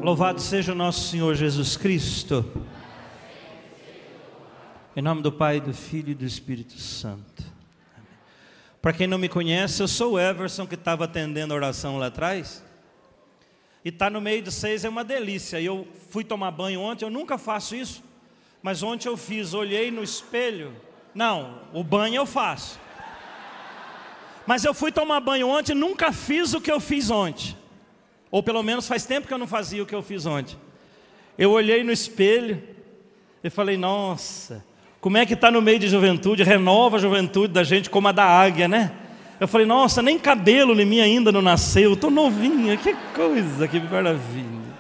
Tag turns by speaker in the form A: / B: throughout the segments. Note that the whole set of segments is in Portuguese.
A: Louvado seja o nosso Senhor Jesus Cristo. Em nome do Pai, do Filho e do Espírito Santo. Para quem não me conhece, eu sou o Everson, que estava atendendo a oração lá atrás. E estar no meio de vocês é uma delícia. Eu fui tomar banho ontem, eu nunca faço isso. Mas ontem eu fiz, olhei no espelho. Não, o banho eu faço. Mas eu fui tomar banho ontem e nunca fiz o que eu fiz ontem. Ou pelo menos faz tempo que eu não fazia o que eu fiz ontem. Eu olhei no espelho e falei, nossa, como é que está no meio de juventude, renova a juventude da gente como a da águia, né? Eu falei, nossa, nem cabelo em mim ainda não nasceu, estou novinha, que coisa, que maravilha.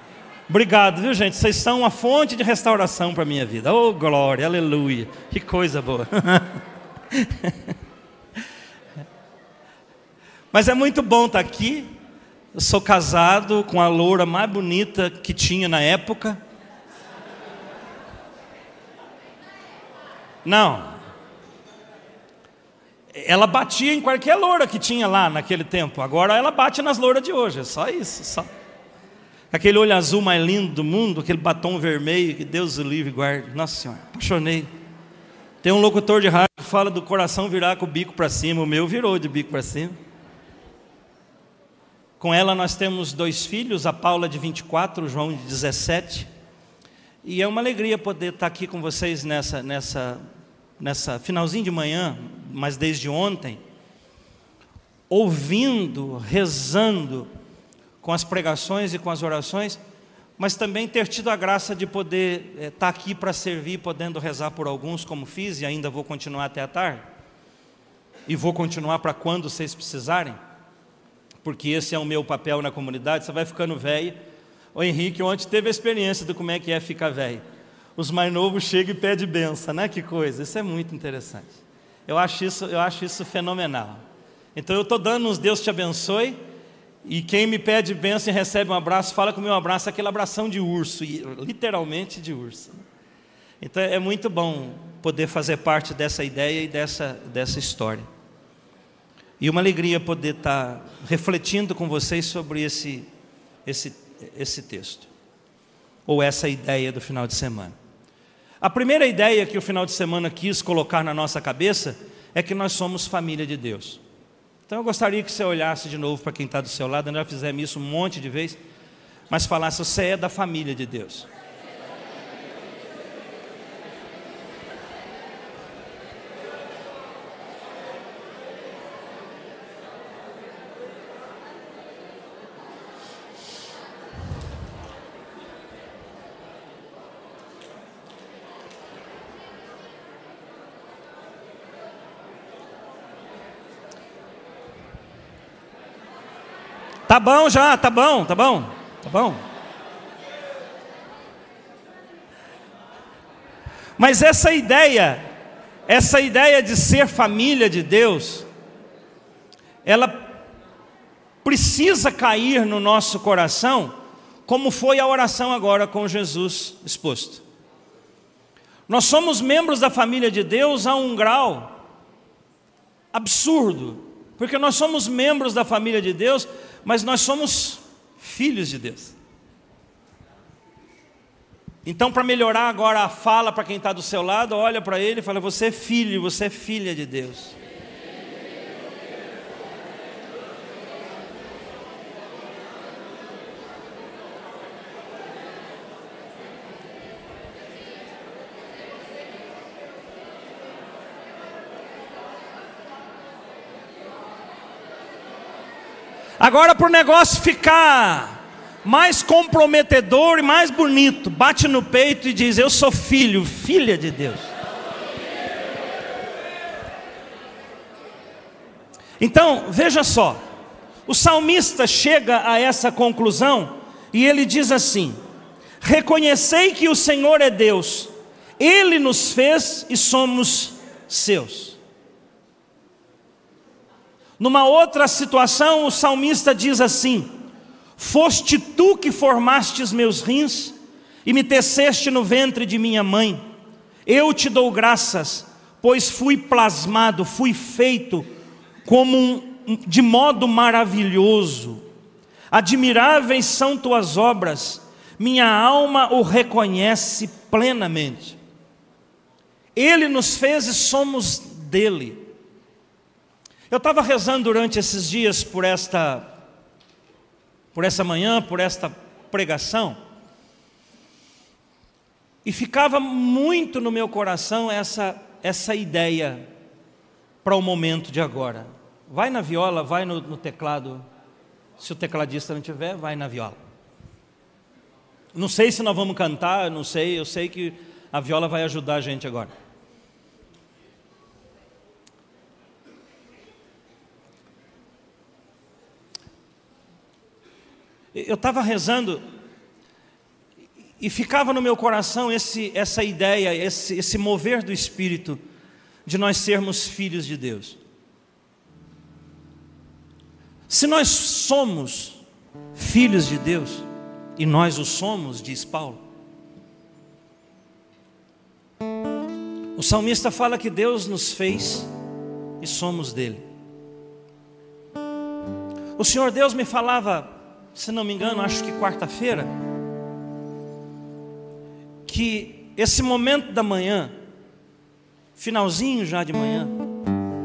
A: Obrigado, viu gente, vocês são uma fonte de restauração para a minha vida. Oh glória, aleluia, que coisa boa. Mas é muito bom estar aqui. Eu sou casado com a loura mais bonita que tinha na época. Não. Ela batia em qualquer loura que tinha lá naquele tempo. Agora ela bate nas louras de hoje. É só isso. Só. Aquele olho azul mais lindo do mundo, aquele batom vermelho, que Deus o livre e guarde. Nossa Senhora, apaixonei. Tem um locutor de rádio que fala do coração virar com o bico para cima. O meu virou de bico para cima. Com ela nós temos 2 filhos, a Paula de 24, o João de 17. E é uma alegria poder estar aqui com vocês nessa finalzinho de manhã, mas desde ontem, ouvindo, rezando com as pregações e com as orações, mas também ter tido a graça de poder estar aqui para servir, podendo rezar por alguns, como fiz, e ainda vou continuar até a tarde. E vou continuar para quando vocês precisarem. Porque esse é o meu papel na comunidade. Você vai ficando velho. O Henrique ontem teve a experiência de como é que é ficar velho. Os mais novos chegam e pedem benção, né? Que coisa, isso é muito interessante. Eu acho isso fenomenal. Então eu estou dando uns Deus te abençoe. E quem me pede benção e recebe um abraço, fala que o meu abraço é aquele abração de urso, literalmente de urso. Então é muito bom poder fazer parte dessa ideia e dessa história. E uma alegria poder estar refletindo com vocês sobre esse texto, ou essa ideia do final de semana. A primeira ideia que o final de semana quis colocar na nossa cabeça é que nós somos família de Deus. Então eu gostaria que você olhasse de novo para quem está do seu lado. Nós já fizemos isso um monte de vezes, mas falasse, você é da família de Deus. Tá bom já, tá bom. Mas essa ideia de ser família de Deus, ela precisa cair no nosso coração, como foi a oração agora com Jesus exposto. Nós somos membros da família de Deus a um grau absurdo, porque nós somos membros da família de Deus, mas nós somos filhos de Deus. Então, para melhorar agora a fala para quem está do seu lado, olha para ele e fala, você é filho, você é filha de Deus. Agora, para o negócio ficar mais comprometedor e mais bonito, bate no peito e diz, eu sou filho, filha de Deus. Então, veja só, o salmista chega a essa conclusão e ele diz assim, reconhecei que o Senhor é Deus, Ele nos fez e somos seus. Numa outra situação, o salmista diz assim, foste tu que formastes meus rins e me teceste no ventre de minha mãe. Eu te dou graças, pois fui plasmado, fui feito de modo maravilhoso. Admiráveis são tuas obras, minha alma o reconhece plenamente. Ele nos fez e somos dele. Eu estava rezando durante esses dias por essa manhã, por esta pregação, e ficava muito no meu coração essa ideia para o momento de agora. Vai na viola, vai no teclado. Se o tecladista não tiver, vai na viola. Não sei se nós vamos cantar, não sei, eu sei que a viola vai ajudar a gente agora. Eu estava rezando e ficava no meu coração essa ideia, esse mover do Espírito de nós sermos filhos de Deus. Se nós somos filhos de Deus, e nós o somos, diz Paulo, o salmista fala que Deus nos fez e somos dele. O Senhor Deus me falava, se não me engano, acho que quarta-feira, que esse momento da manhã, finalzinho já de manhã,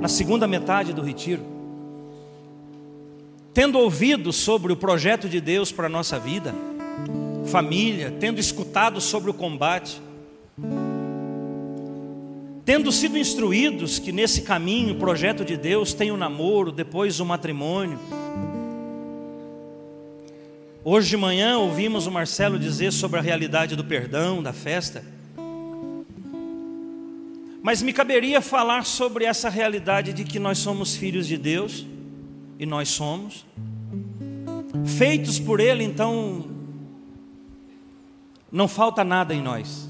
A: na segunda metade do retiro, tendo ouvido sobre o projeto de Deus para a nossa vida, família, tendo escutado sobre o combate, tendo sido instruídos que nesse caminho, o projeto de Deus tem o namoro, depois o matrimônio. Hoje de manhã ouvimos o Marcelo dizer sobre a realidade do perdão, da festa. Mas me caberia falar sobre essa realidade de que nós somos filhos de Deus, e nós somos feitos por Ele, então não falta nada em nós.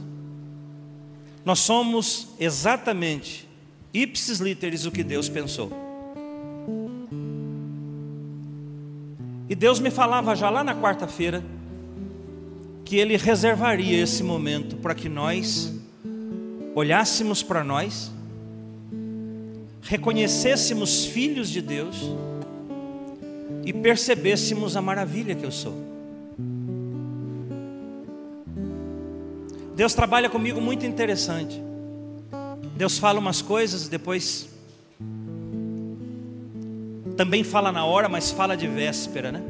A: Nós somos exatamente, ipsis literis, o que Deus pensou. E Deus me falava já lá na quarta-feira que Ele reservaria esse momento para que nós olhássemos para nós, reconhecêssemos filhos de Deus e percebêssemos a maravilha que eu sou. Deus trabalha comigo muito interessante. Deus fala umas coisas, depois também fala na hora, mas fala de véspera, né?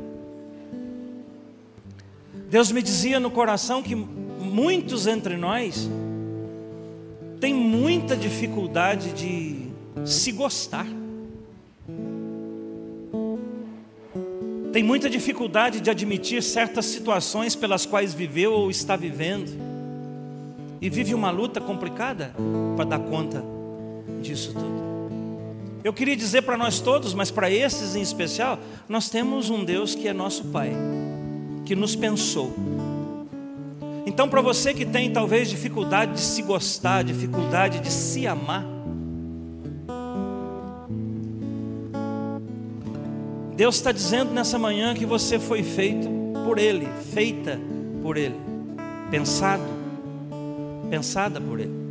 A: Deus me dizia no coração que muitos entre nós têm muita dificuldade de se gostar. Tem muita dificuldade de admitir certas situações pelas quais viveu ou está vivendo. E vive uma luta complicada para dar conta disso tudo. Eu queria dizer para nós todos, mas para esses em especial, nós temos um Deus que é nosso Pai, que nos pensou. Então, para você que tem talvez dificuldade de se gostar, dificuldade de se amar, Deus está dizendo nessa manhã que você foi feito por Ele, feita por Ele, pensada por Ele.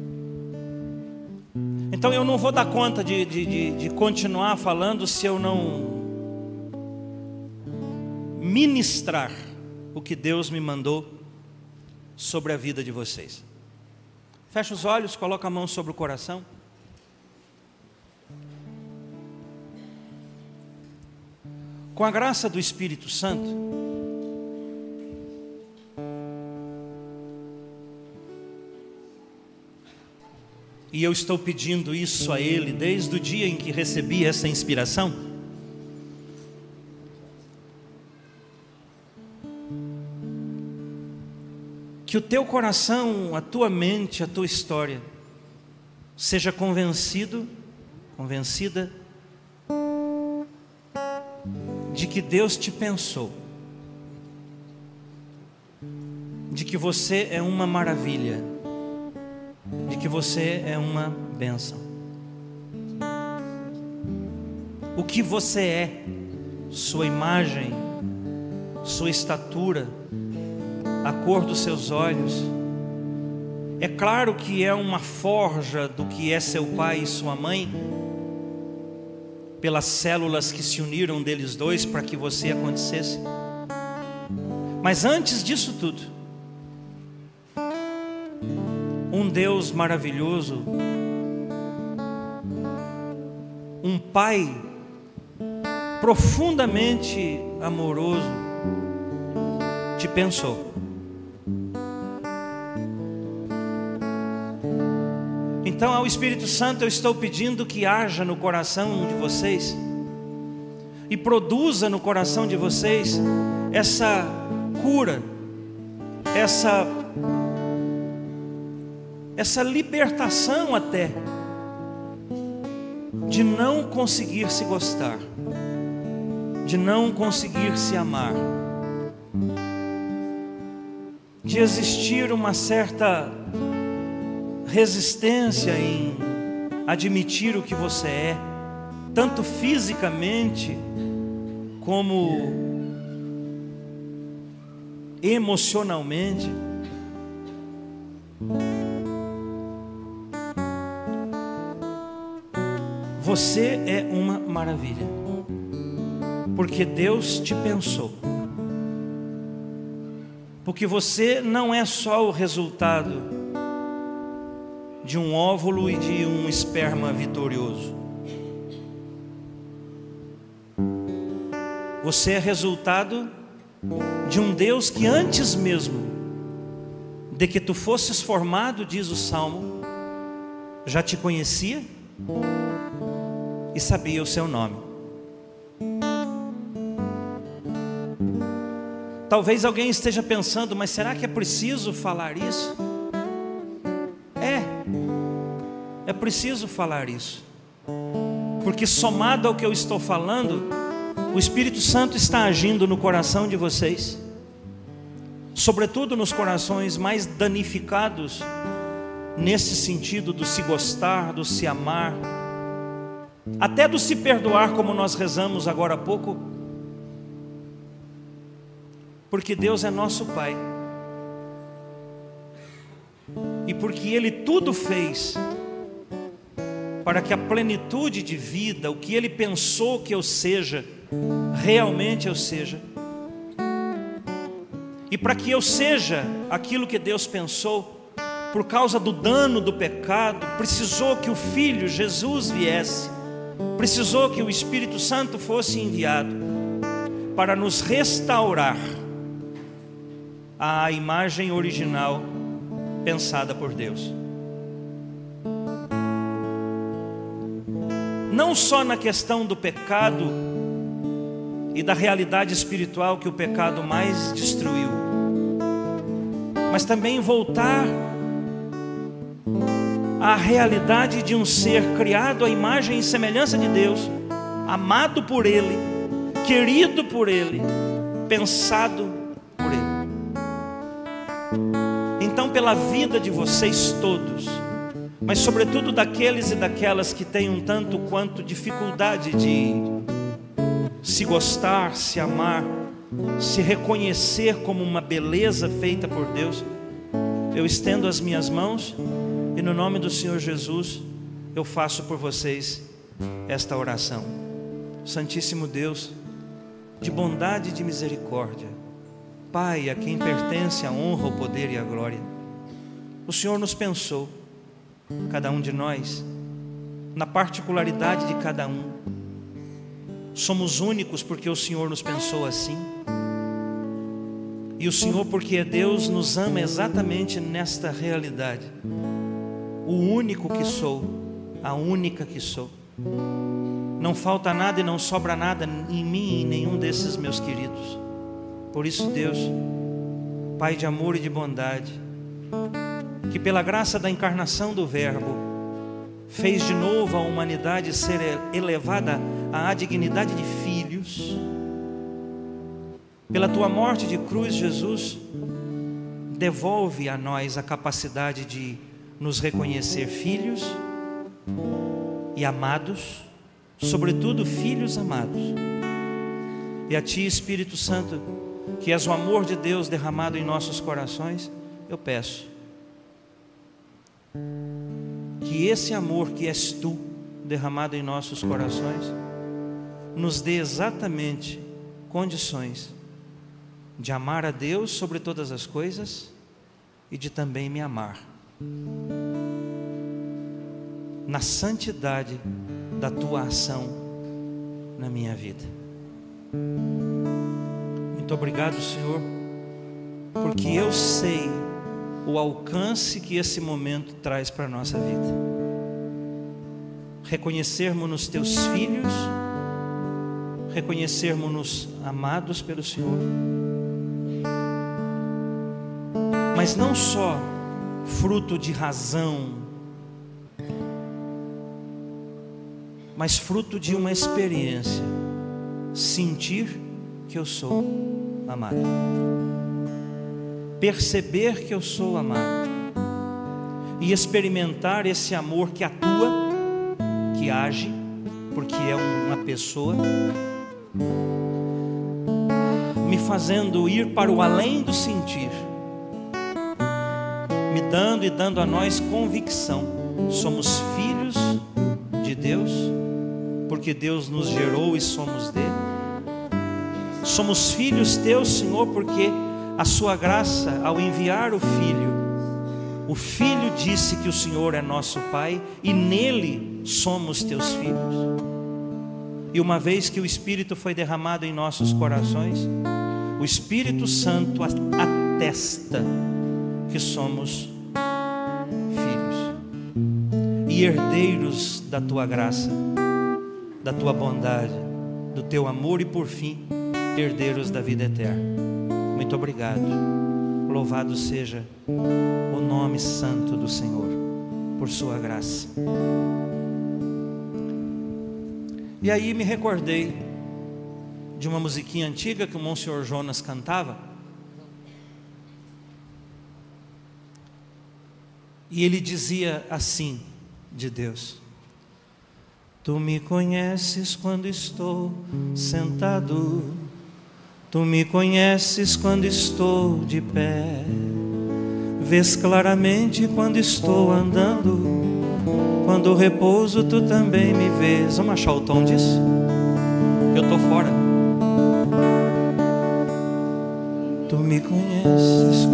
A: Então eu não vou dar conta de continuar falando se eu não ministrar o que Deus me mandou sobre a vida de vocês. Fecha os olhos, coloca a mão sobre o coração. Com a graça do Espírito Santo, e eu estou pedindo isso a Ele desde o dia em que recebi essa inspiração, que o teu coração, a tua mente, a tua história seja convencida de que Deus te pensou, de que você é uma maravilha, de que você é uma bênção. O que você é, sua imagem, sua estatura, a cor dos seus olhos, é claro que é uma forja do que é seu pai e sua mãe, pelas células que se uniram deles dois para que você acontecesse. Mas antes disso tudo, um Deus maravilhoso, um Pai profundamente amoroso, te pensou. Então, ao Espírito Santo, eu estou pedindo que haja no coração de vocês e produza no coração de vocês essa cura, essa libertação até de não conseguir se gostar, de não conseguir se amar, de existir uma certa resistência em admitir o que você é, tanto fisicamente como emocionalmente. Você é uma maravilha, porque Deus te pensou, porque você não é só o resultado de um óvulo e de um esperma vitorioso. Você é resultado de um Deus que antes mesmo de que tu fosses formado, diz o Salmo, já te conhecia e sabia o seu nome. Talvez alguém esteja pensando, mas será que é preciso falar isso? É preciso falar isso, porque somado ao que eu estou falando, o Espírito Santo está agindo no coração de vocês, sobretudo nos corações mais danificados, nesse sentido do se gostar, do se amar, até do se perdoar, como nós rezamos agora há pouco, porque Deus é nosso Pai, e porque Ele tudo fez para que a plenitude de vida, o que Ele pensou que eu seja, realmente eu seja, e para que eu seja aquilo que Deus pensou, por causa do dano do pecado, precisou que o Filho Jesus viesse, precisou que o Espírito Santo fosse enviado para nos restaurar à imagem original pensada por Deus. Não só na questão do pecado e da realidade espiritual que o pecado mais destruiu, mas também voltar à realidade de um ser criado à imagem e semelhança de Deus, amado por Ele, querido por Ele, pensado por Ele. Então, pela vida de vocês todos, mas sobretudo daqueles e daquelas que têm um tanto quanto dificuldade de se gostar, se amar, se reconhecer como uma beleza feita por Deus, eu estendo as minhas mãos e no nome do Senhor Jesus eu faço por vocês esta oração. Santíssimo Deus, de bondade e de misericórdia, Pai, a quem pertence a honra, o poder e a glória, o Senhor nos pensou, cada um de nós, na particularidade de cada um. Somos únicos porque o Senhor nos pensou assim. E o Senhor, porque é Deus, nos ama exatamente nesta realidade. O único que sou, a única que sou. Não falta nada e não sobra nada em mim e em nenhum desses meus queridos. Por isso, Deus, Pai de amor e de bondade, que pela graça da encarnação do Verbo, fez de novo a humanidade ser elevada à dignidade de filhos. Pela tua morte de cruz, Jesus, devolve a nós a capacidade de nos reconhecer filhos e amados, sobretudo filhos amados. E a Ti, Espírito Santo, que és o amor de Deus derramado em nossos corações, eu peço que esse amor que és Tu derramado em nossos corações nos dê exatamente condições de amar a Deus sobre todas as coisas e de também me amar na santidade da tua ação na minha vida. Muito obrigado, Senhor, porque eu sei o alcance que esse momento traz para a nossa vida. Reconhecermos-nos teus filhos, reconhecermos-nos amados pelo Senhor, mas não só fruto de razão, mas fruto de uma experiência, sentir que eu sou amado, perceber que eu sou amado e experimentar esse amor que atua, que age, porque é uma pessoa, me fazendo ir para o além do sentir, me dando e dando a nós convicção: somos filhos de Deus, porque Deus nos gerou e somos dele. Somos filhos teus, Senhor, porque a sua graça, ao enviar o Filho disse que o Senhor é nosso Pai e nele somos teus filhos. E uma vez que o Espírito foi derramado em nossos corações, o Espírito Santo atesta que somos filhos e herdeiros da tua graça, da tua bondade, do teu amor e, por fim, herdeiros da vida eterna. Muito obrigado. Louvado seja o nome santo do Senhor, por sua graça. E aí me recordei de uma musiquinha antiga que o Monsenhor Jonas cantava. E ele dizia assim de Deus: Tu me conheces quando estou sentado, Tu me conheces quando estou de pé, vês claramente quando estou andando, quando repouso Tu também me vês. Vamos achar o tom disso? Eu estou fora. Tu me conheces.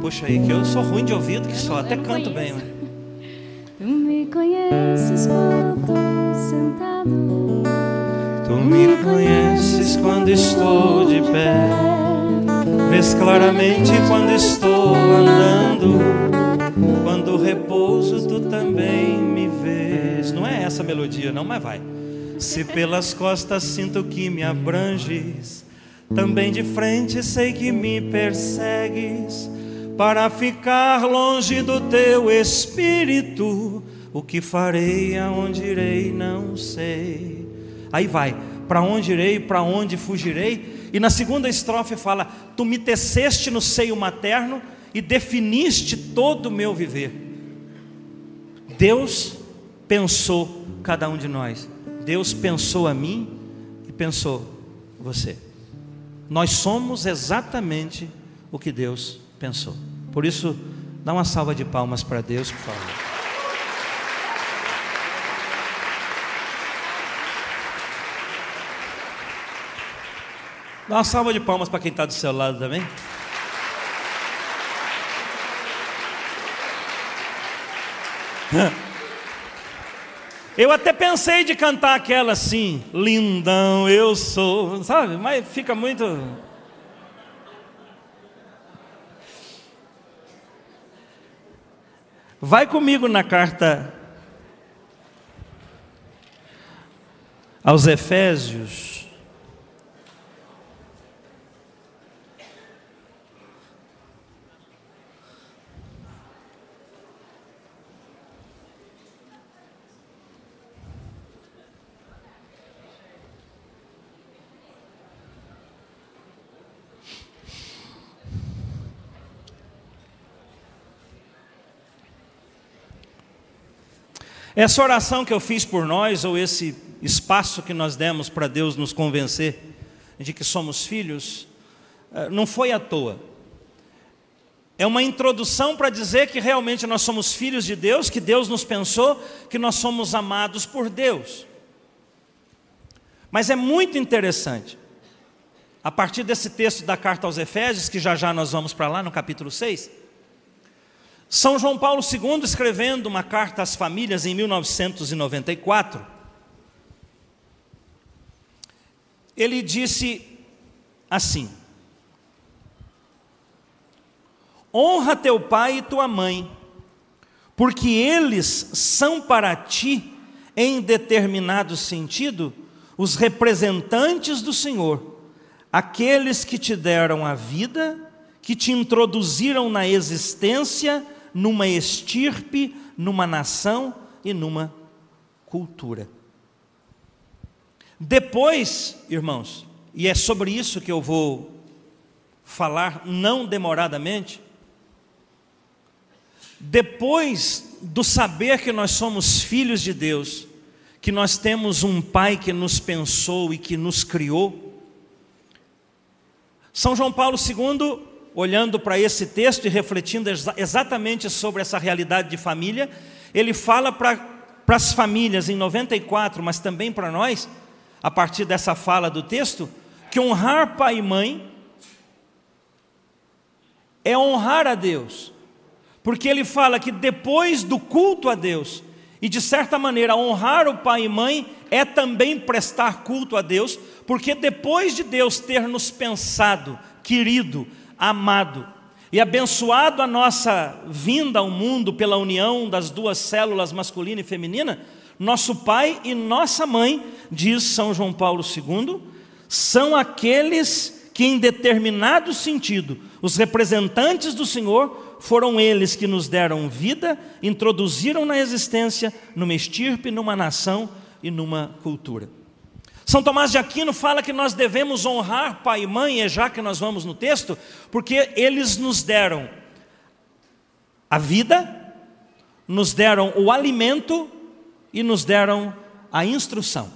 A: Puxa aí, que eu sou ruim de ouvido, que só até canto bem, mas...
B: Tu me conheces quando estou sentado,
A: Tu me conheces quando estou de pé, vês claramente quando estou andando, quando repouso Tu também me vês. Não é essa melodia não, mas vai. Se pelas costas sinto que me abranges, também de frente sei que me persegues. Para ficar longe do Teu Espírito, o que farei, aonde irei, não sei. Aí vai, para onde irei, para onde fugirei. E na segunda estrofe fala: Tu me teceste no seio materno e definiste todo o meu viver. Deus pensou cada um de nós. Deus pensou a mim e pensou você. Nós somos exatamente o que Deus pensou. Por isso, dá uma salva de palmas para Deus, por favor. Dá uma salva de palmas para quem está do seu lado também. Eu até pensei de cantar aquela assim: lindão eu sou, sabe? Mas fica muito... Vai comigo na carta aos Efésios. Essa oração que eu fiz por nós, ou esse espaço que nós demos para Deus nos convencer de que somos filhos, não foi à toa. É uma introdução para dizer que realmente nós somos filhos de Deus, que Deus nos pensou, que nós somos amados por Deus. Mas é muito interessante, a partir desse texto da carta aos Efésios, que já já nós vamos para lá no capítulo 6, São João Paulo II, escrevendo uma carta às famílias em 1994, ele disse assim: honra teu pai e tua mãe, porque eles são para ti, em determinado sentido, os representantes do Senhor, aqueles que te deram a vida, que te introduziram na existência, numa estirpe, numa nação e numa cultura. Depois, irmãos, e é sobre isso que eu vou falar não demoradamente, depois do saber que nós somos filhos de Deus, que nós temos um Pai que nos pensou e que nos criou, São João Paulo II, olhando para esse texto e refletindo exatamente sobre essa realidade de família, ele fala para as famílias em 94, mas também para nós, a partir dessa fala do texto, que honrar pai e mãe é honrar a Deus, porque ele fala que depois do culto a Deus, e de certa maneira honrar o pai e mãe é também prestar culto a Deus, porque depois de Deus ter nos pensado, querido, amado e abençoado a nossa vinda ao mundo pela união das duas células masculina e feminina, nosso pai e nossa mãe, diz São João Paulo II, são aqueles que em determinado sentido, os representantes do Senhor, foram eles que nos deram vida, introduziram na existência, numa estirpe, numa nação e numa cultura. São Tomás de Aquino fala que nós devemos honrar pai e mãe, é já que nós vamos no texto, porque eles nos deram a vida, nos deram o alimento e nos deram a instrução.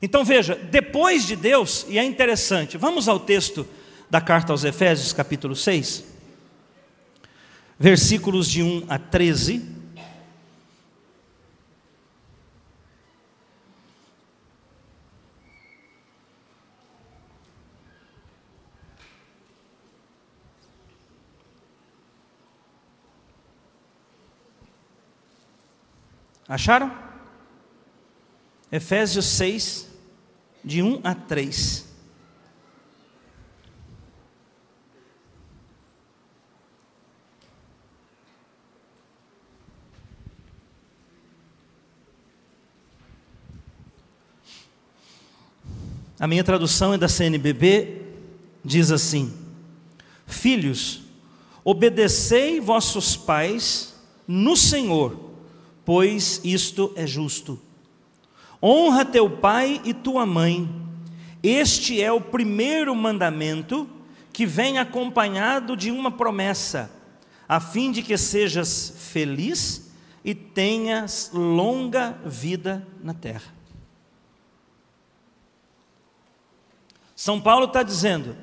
A: Então veja, depois de Deus, e é interessante, vamos ao texto da carta aos Efésios, capítulo 6, versículos de 1 a 13. Acharam? Efésios 6, de 1 a 3. A minha tradução é da CNBB, diz assim: filhos, obedecei vossos pais no Senhor, pois isto é justo. Honra teu pai e tua mãe. Este é o primeiro mandamento, que vem acompanhado de uma promessa, a fim de que sejas feliz e tenhas longa vida na terra. São Paulo está dizendo: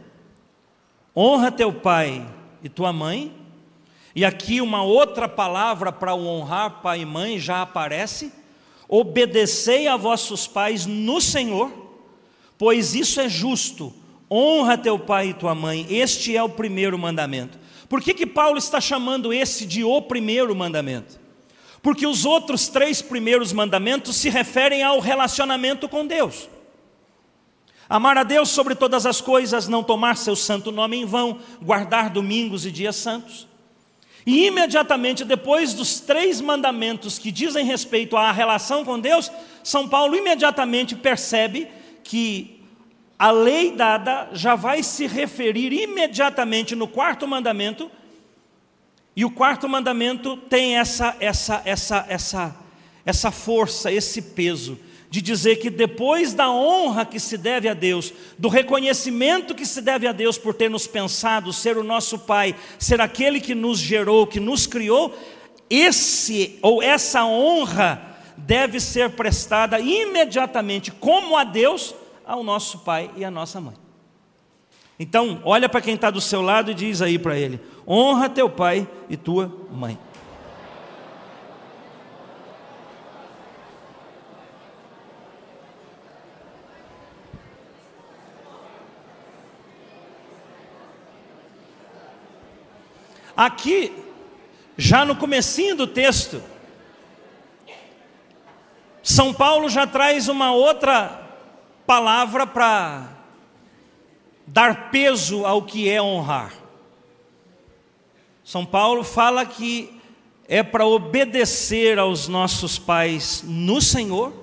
A: honra teu pai e tua mãe. E aqui uma outra palavra para o honrar pai e mãe já aparece: obedecei a vossos pais no Senhor, pois isso é justo. Honra teu pai e tua mãe. Este é o primeiro mandamento. Por que Paulo está chamando esse de o primeiro mandamento? Porque os outros 3 primeiros mandamentos se referem ao relacionamento com Deus. Amar a Deus sobre todas as coisas, não tomar seu santo nome em vão, guardar domingos e dias santos. E imediatamente depois dos 3 mandamentos que dizem respeito à relação com Deus, São Paulo imediatamente percebe que a lei dada já vai se referir imediatamente no 4º mandamento, e o 4º mandamento tem essa força, esse peso, de dizer que depois da honra que se deve a Deus, do reconhecimento que se deve a Deus por ter nos pensado, ser o nosso Pai, ser aquele que nos gerou, que nos criou, essa honra deve ser prestada imediatamente, como a Deus, ao nosso pai e à nossa mãe. Então, olha para quem está do seu lado e diz aí para ele: honra teu pai e tua mãe. Aqui, já no comecinho do texto, São Paulo já traz uma outra palavra para dar peso ao que é honrar. São Paulo fala que é para obedecer aos nossos pais no Senhor.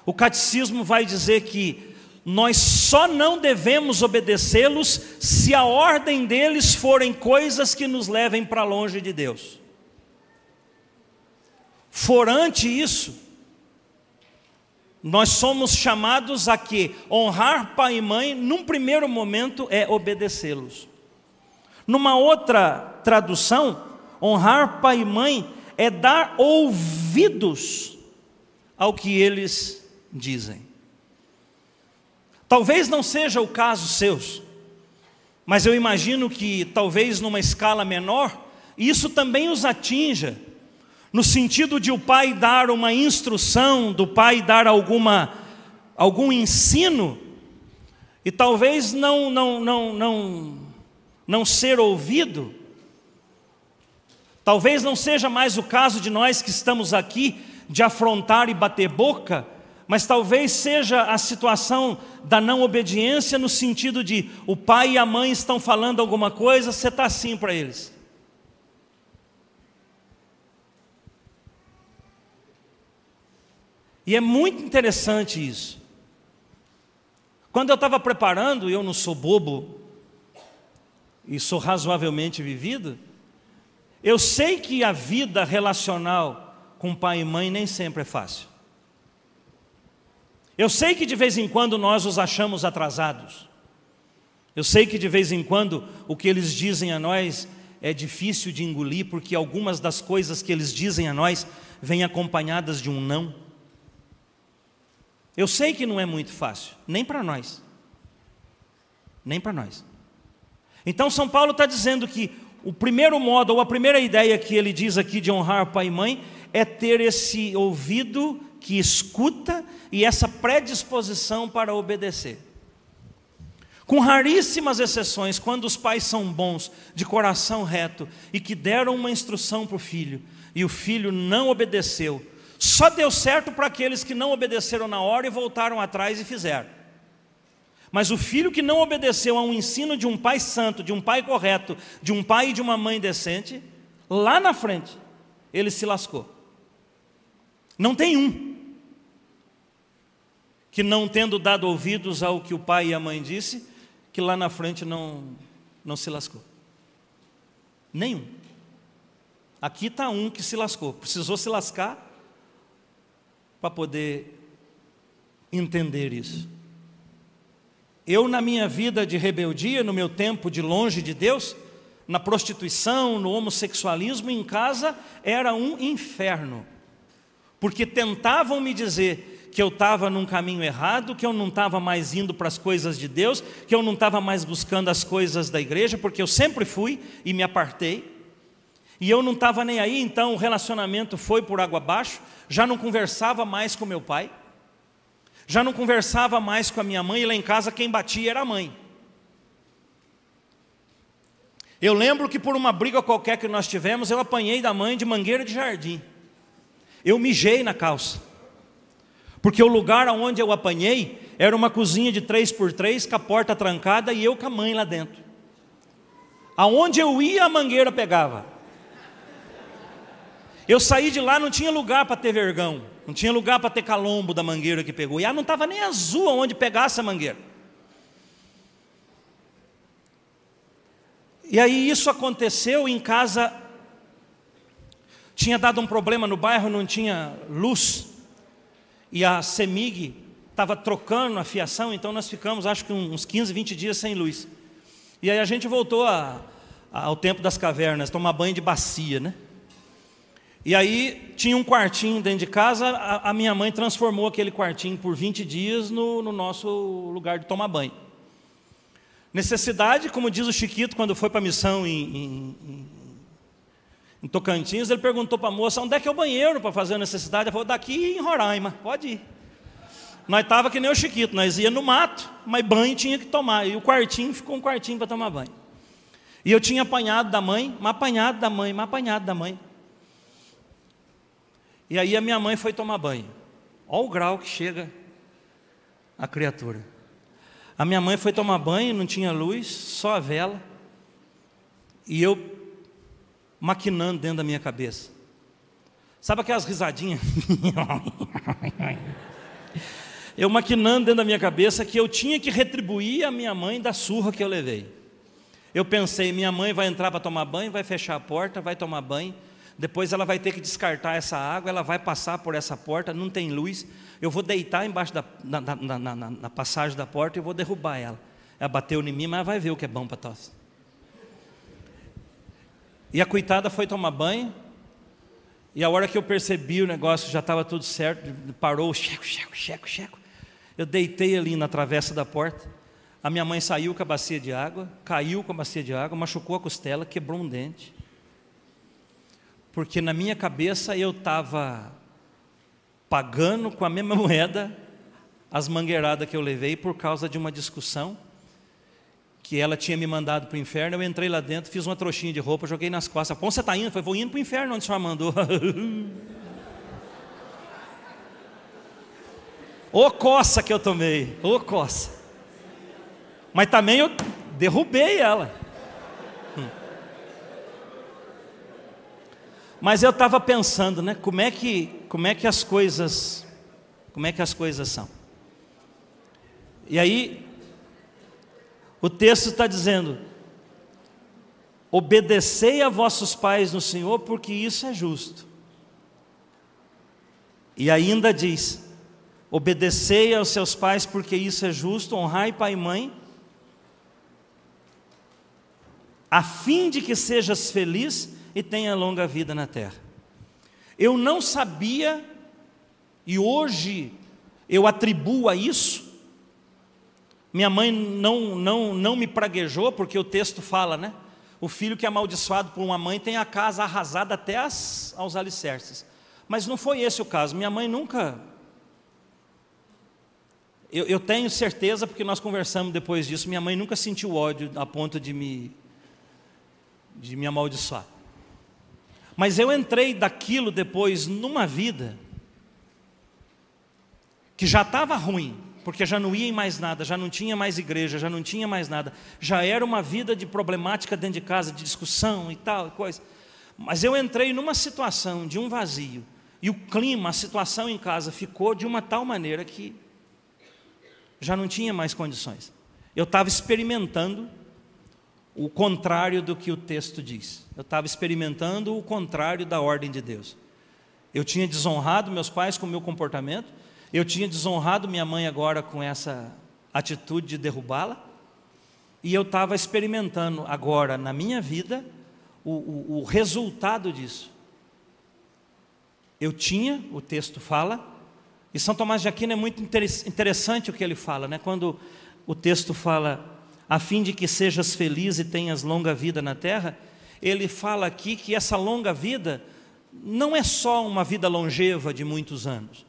A: O catecismo vai dizer que nós só não devemos obedecê-los se a ordem deles forem coisas que nos levem para longe de Deus. Forante isso, nós somos chamados a que honrar pai e mãe, num primeiro momento, é obedecê-los. Numa outra tradução, honrar pai e mãe é dar ouvidos ao que eles dizem. Talvez não seja o caso seus, mas eu imagino que talvez numa escala menor, isso também os atinja, no sentido de o pai dar uma instrução, do pai dar algum ensino, e talvez não ser ouvido. Talvez não seja mais o caso de nós que estamos aqui, de afrontar e bater boca, mas talvez seja a situação da não obediência, no sentido de o pai e a mãe estão falando alguma coisa, você está assim para eles. E é muito interessante isso. Quando eu estava preparando, eu não sou bobo, e sou razoavelmente vivido, eu sei que a vida relacional com pai e mãe nem sempre é fácil. Eu sei que de vez em quando nós os achamos atrasados. Eu sei que de vez em quando o que eles dizem a nós é difícil de engolir, porque algumas das coisas que eles dizem a nós vêm acompanhadas de um não. Eu sei que não é muito fácil, nem para nós. Nem para nós. Então São Paulo está dizendo que o primeiro modo, ou a primeira ideia que ele diz aqui de honrar pai e mãe, é ter esse ouvido que escuta e essa predisposição para obedecer. Com raríssimas exceções, quando os pais são bons, de coração reto, e que deram uma instrução para o filho, e o filho não obedeceu, só deu certo para aqueles que não obedeceram na hora e voltaram atrás e fizeram. Mas o filho que não obedeceu a um ensino de um pai santo, de um pai correto, de um pai e de uma mãe decente, lá na frente, ele se lascou. Não tem um que, não tendo dado ouvidos ao que o pai e a mãe disse, que lá na frente não se lascou. Nenhum. Aqui está um que se lascou, precisou se lascar para poder entender isso. Eu, na minha vida de rebeldia, no meu tempo de longe de Deus, na prostituição, no homossexualismo, em casa, era um inferno. Porque tentavam me dizer que eu estava num caminho errado, que eu não estava mais indo para as coisas de Deus, que eu não estava mais buscando as coisas da igreja, porque eu sempre fui e me apartei. E eu não estava nem aí, então o relacionamento foi por água abaixo, já não conversava mais com meu pai, já não conversava mais com a minha mãe, e lá em casa quem batia era a mãe. Eu lembro que por uma briga qualquer que nós tivemos, eu apanhei da mãe de mangueira de jardim. Eu mijei na calça, porque o lugar onde eu apanhei era uma cozinha de 3x3, com a porta trancada e eu com a mãe lá dentro. Aonde eu ia, a mangueira pegava. Eu saí de lá, não tinha lugar para ter vergão, não tinha lugar para ter calombo da mangueira que pegou, e ela não estava nem azul onde pegasse a mangueira. E aí isso aconteceu em casa. Tinha dado um problema no bairro, não tinha luz, e a CEMIG estava trocando a fiação, então nós ficamos, acho que uns 15, 20 dias sem luz. E aí a gente voltou ao tempo das cavernas, tomar banho de bacia, né? E aí tinha um quartinho dentro de casa, a minha mãe transformou aquele quartinho por 20 dias no nosso lugar de tomar banho. Necessidade, como diz o Chiquito, quando foi para a missão em Tocantins, ele perguntou para a moça, onde é que é o banheiro para fazer a necessidade? Ela falou, daqui em Roraima, pode ir. Nós estávamos que nem o Chiquito, nós ia no mato, mas banho tinha que tomar, e o quartinho ficou um quartinho para tomar banho. E eu tinha apanhado da mãe, mas apanhado da mãe, mas apanhado da mãe. E aí a minha mãe foi tomar banho. Olha o grau que chega a criatura. A minha mãe foi tomar banho, não tinha luz, só a vela. E eu maquinando dentro da minha cabeça. Sabe aquelas risadinhas? Eu maquinando dentro da minha cabeça que eu tinha que retribuir a minha mãe da surra que eu levei. Eu pensei, minha mãe vai entrar para tomar banho, vai fechar a porta, vai tomar banho, depois ela vai ter que descartar essa água, ela vai passar por essa porta, não tem luz, eu vou deitar embaixo na passagem da porta e vou derrubar ela. Ela bateu em mim, mas vai ver o que é bom para tosse. E a coitada foi tomar banho, e a hora que eu percebi o negócio, já estava tudo certo, parou, checo. Eu deitei ali na travessa da porta, a minha mãe saiu com a bacia de água, caiu com a bacia de água, machucou a costela, quebrou um dente. Porque na minha cabeça eu estava pagando com a mesma moeda as mangueiradas que eu levei por causa de uma discussão que ela tinha me mandado para o inferno. Eu entrei lá dentro, fiz uma trouxinha de roupa, joguei nas costas. Pô, você está indo? Eu falei, vou indo para o inferno onde o senhor mandou. Ô coça que eu tomei, ô coça. Mas também eu derrubei ela. Mas eu estava pensando, né, como é que as coisas são. E aí o texto está dizendo: obedecei a vossos pais no Senhor, porque isso é justo. E ainda diz: obedecei aos seus pais, porque isso é justo, honrai pai e mãe, a fim de que sejas feliz e tenha longa vida na terra. Eu não sabia, e hoje eu atribuo a isso. Minha mãe não me praguejou, porque o texto fala, né? O filho que é amaldiçoado por uma mãe tem a casa arrasada até aos alicerces. Mas não foi esse o caso. Minha mãe nunca... Eu tenho certeza, porque nós conversamos depois disso, minha mãe nunca sentiu ódio a ponto de me amaldiçoar. Mas eu entrei daquilo depois numa vida que já estava ruim, porque já não ia em mais nada, já não tinha mais igreja, já não tinha mais nada, já era uma vida de problemática dentro de casa, de discussão e tal, coisa. Mas eu entrei numa situação de um vazio, e o clima, a situação em casa ficou de uma tal maneira que já não tinha mais condições. Eu estava experimentando o contrário do que o texto diz. Eu estava experimentando o contrário da ordem de Deus. Eu tinha desonrado meus pais com o meu comportamento, eu tinha desonrado minha mãe agora com essa atitude de derrubá-la, e eu estava experimentando agora na minha vida o resultado disso. Eu tinha, o texto fala, e São Tomás de Aquino é muito interessante o que ele fala, né? Quando o texto fala, a fim de que sejas feliz e tenhas longa vida na terra, ele fala aqui que essa longa vida não é só uma vida longeva de muitos anos,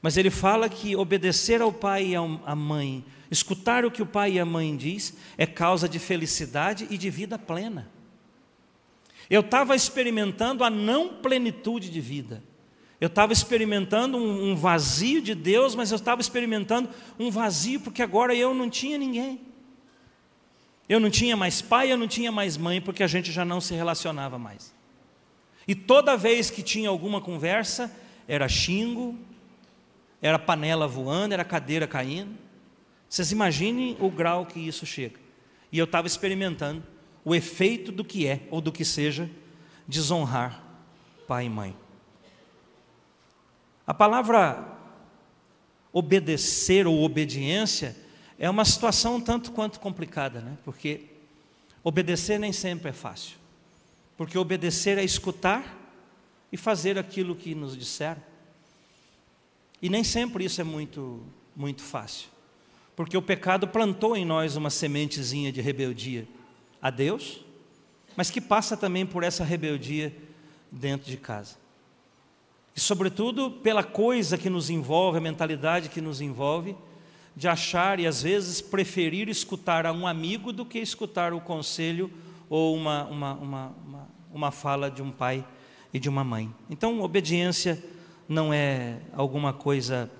A: mas ele fala que obedecer ao pai e à mãe, escutar o que o pai e a mãe diz, é causa de felicidade e de vida plena. Eu estava experimentando a não plenitude de vida, eu estava experimentando um vazio de Deus, mas eu estava experimentando um vazio porque agora eu não tinha ninguém. Eu não tinha mais pai, eu não tinha mais mãe, porque a gente já não se relacionava mais. E toda vez que tinha alguma conversa, era xingo, era panela voando, era cadeira caindo. Vocês imaginem o grau que isso chega. E eu estava experimentando o efeito do que é, ou do que seja, desonrar pai e mãe. A palavra obedecer ou obediência é uma situação um tanto quanto complicada, né? Porque obedecer nem sempre é fácil. Porque obedecer é escutar e fazer aquilo que nos disseram. E nem sempre isso é muito fácil. Porque o pecado plantou em nós uma sementezinha de rebeldia a Deus, mas que passa também por essa rebeldia dentro de casa. E sobretudo pela coisa que nos envolve, a mentalidade que nos envolve, de achar e às vezes preferir escutar a um amigo do que escutar o conselho ou uma fala de um pai e de uma mãe. Então, obediência não é alguma coisa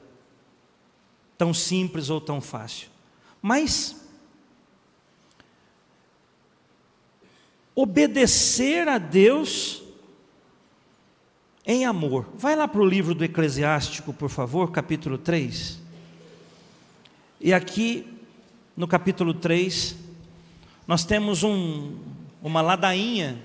A: tão simples ou tão fácil. Mas obedecer a Deus em amor. Vai lá para o livro do Eclesiástico, por favor, capítulo 3. E aqui, no capítulo 3, nós temos uma ladainha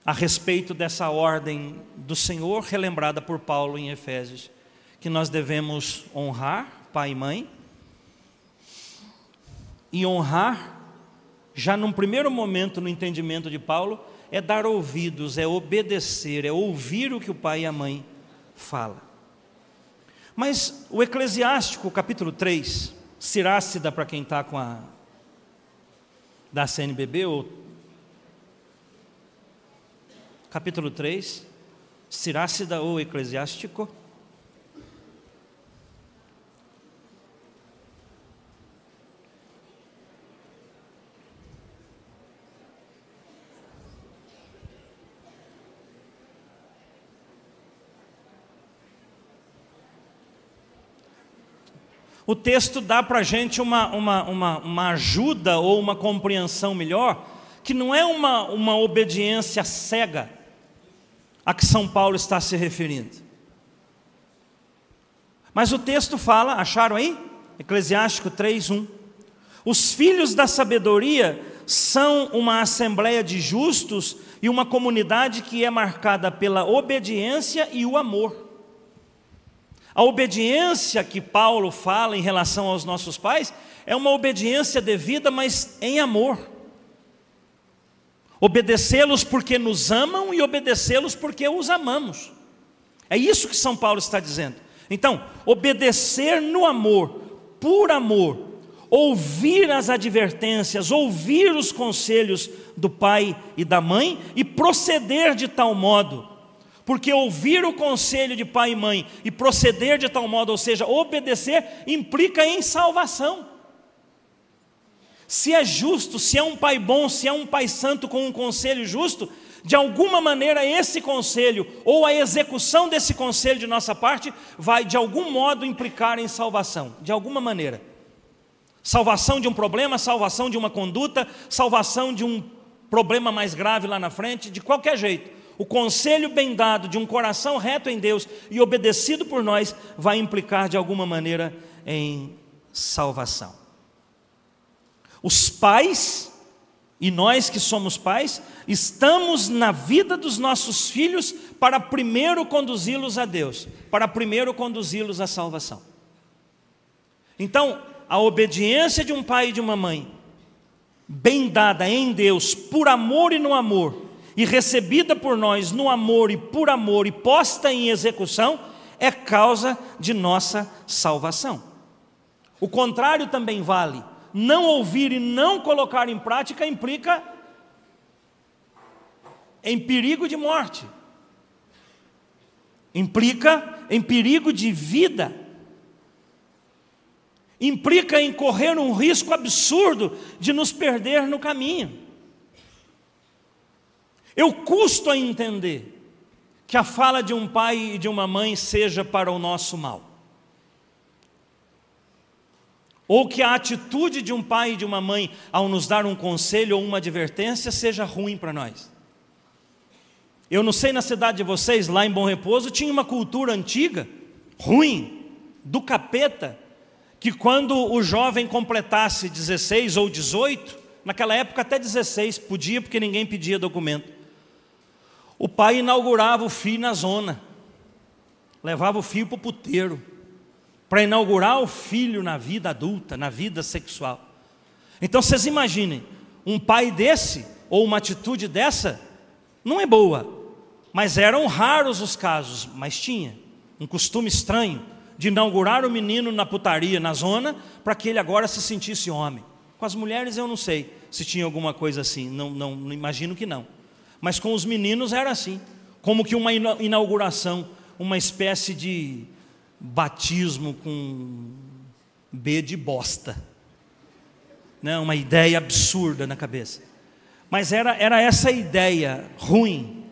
A: a respeito dessa ordem do Senhor, relembrada por Paulo em Efésios, que nós devemos honrar pai e mãe, e honrar, já num primeiro momento no entendimento de Paulo, é dar ouvidos, é obedecer, é ouvir o que o pai e a mãe falam. Mas o Eclesiástico, capítulo 3, Cirácida, para quem está com a da CNBB, ou capítulo 3, Cirácida ou Eclesiástico. O texto dá para a gente uma ajuda ou uma compreensão melhor, que não é uma obediência cega a que São Paulo está se referindo. Mas o texto fala, acharam aí? Eclesiástico 3:1. Os filhos da sabedoria são uma assembleia de justos e uma comunidade que é marcada pela obediência e o amor. A obediência que Paulo fala em relação aos nossos pais é uma obediência devida, mas em amor. Obedecê-los porque nos amam e obedecê-los porque os amamos. É isso que São Paulo está dizendo. Então, obedecer no amor, por amor, ouvir as advertências, ouvir os conselhos do pai e da mãe e proceder de tal modo. Porque ouvir o conselho de pai e mãe e proceder de tal modo, ou seja, obedecer, implica em salvação. Se é justo, se é um pai bom, se é um pai santo com um conselho justo, de alguma maneira esse conselho, ou a execução desse conselho de nossa parte, vai de algum modo implicar em salvação, de alguma maneira. Salvação de um problema, salvação de uma conduta, salvação de um problema mais grave lá na frente, de qualquer jeito. O conselho bem dado de um coração reto em Deus e obedecido por nós vai implicar de alguma maneira em salvação. Os pais, e nós que somos pais, estamos na vida dos nossos filhos para primeiro conduzi-los a Deus, para primeiro conduzi-los à salvação. Então, a obediência de um pai e de uma mãe, bem dada em Deus, por amor e no amor, e recebida por nós no amor e posta em execução, é causa de nossa salvação. O contrário também vale. Não ouvir e não colocar em prática implica em perigo de morte, implica em perigo de vida, implica em correr um risco absurdo de nos perder no caminho. Eu custo a entender que a fala de um pai e de uma mãe seja para o nosso mal, ou que a atitude de um pai e de uma mãe ao nos dar um conselho ou uma advertência seja ruim para nós. Eu não sei na cidade de vocês, lá em Bom Repouso, tinha uma cultura antiga, ruim, do capeta, que quando o jovem completasse 16 ou 18, naquela época até 16 podia, porque ninguém pedia documento, o pai inaugurava o filho na zona, levava o filho para o puteiro, para inaugurar o filho na vida adulta, na vida sexual. Então vocês imaginem, um pai desse, ou uma atitude dessa, não é boa, mas eram raros os casos, mas tinha um costume estranho, de inaugurar o menino na putaria, na zona, para que ele agora se sentisse homem. Com as mulheres eu não sei se tinha alguma coisa assim, não imagino que não. Mas com os meninos era assim, como que uma inauguração, uma espécie de batismo com B de bosta, né? Uma ideia absurda na cabeça. Mas era essa ideia ruim.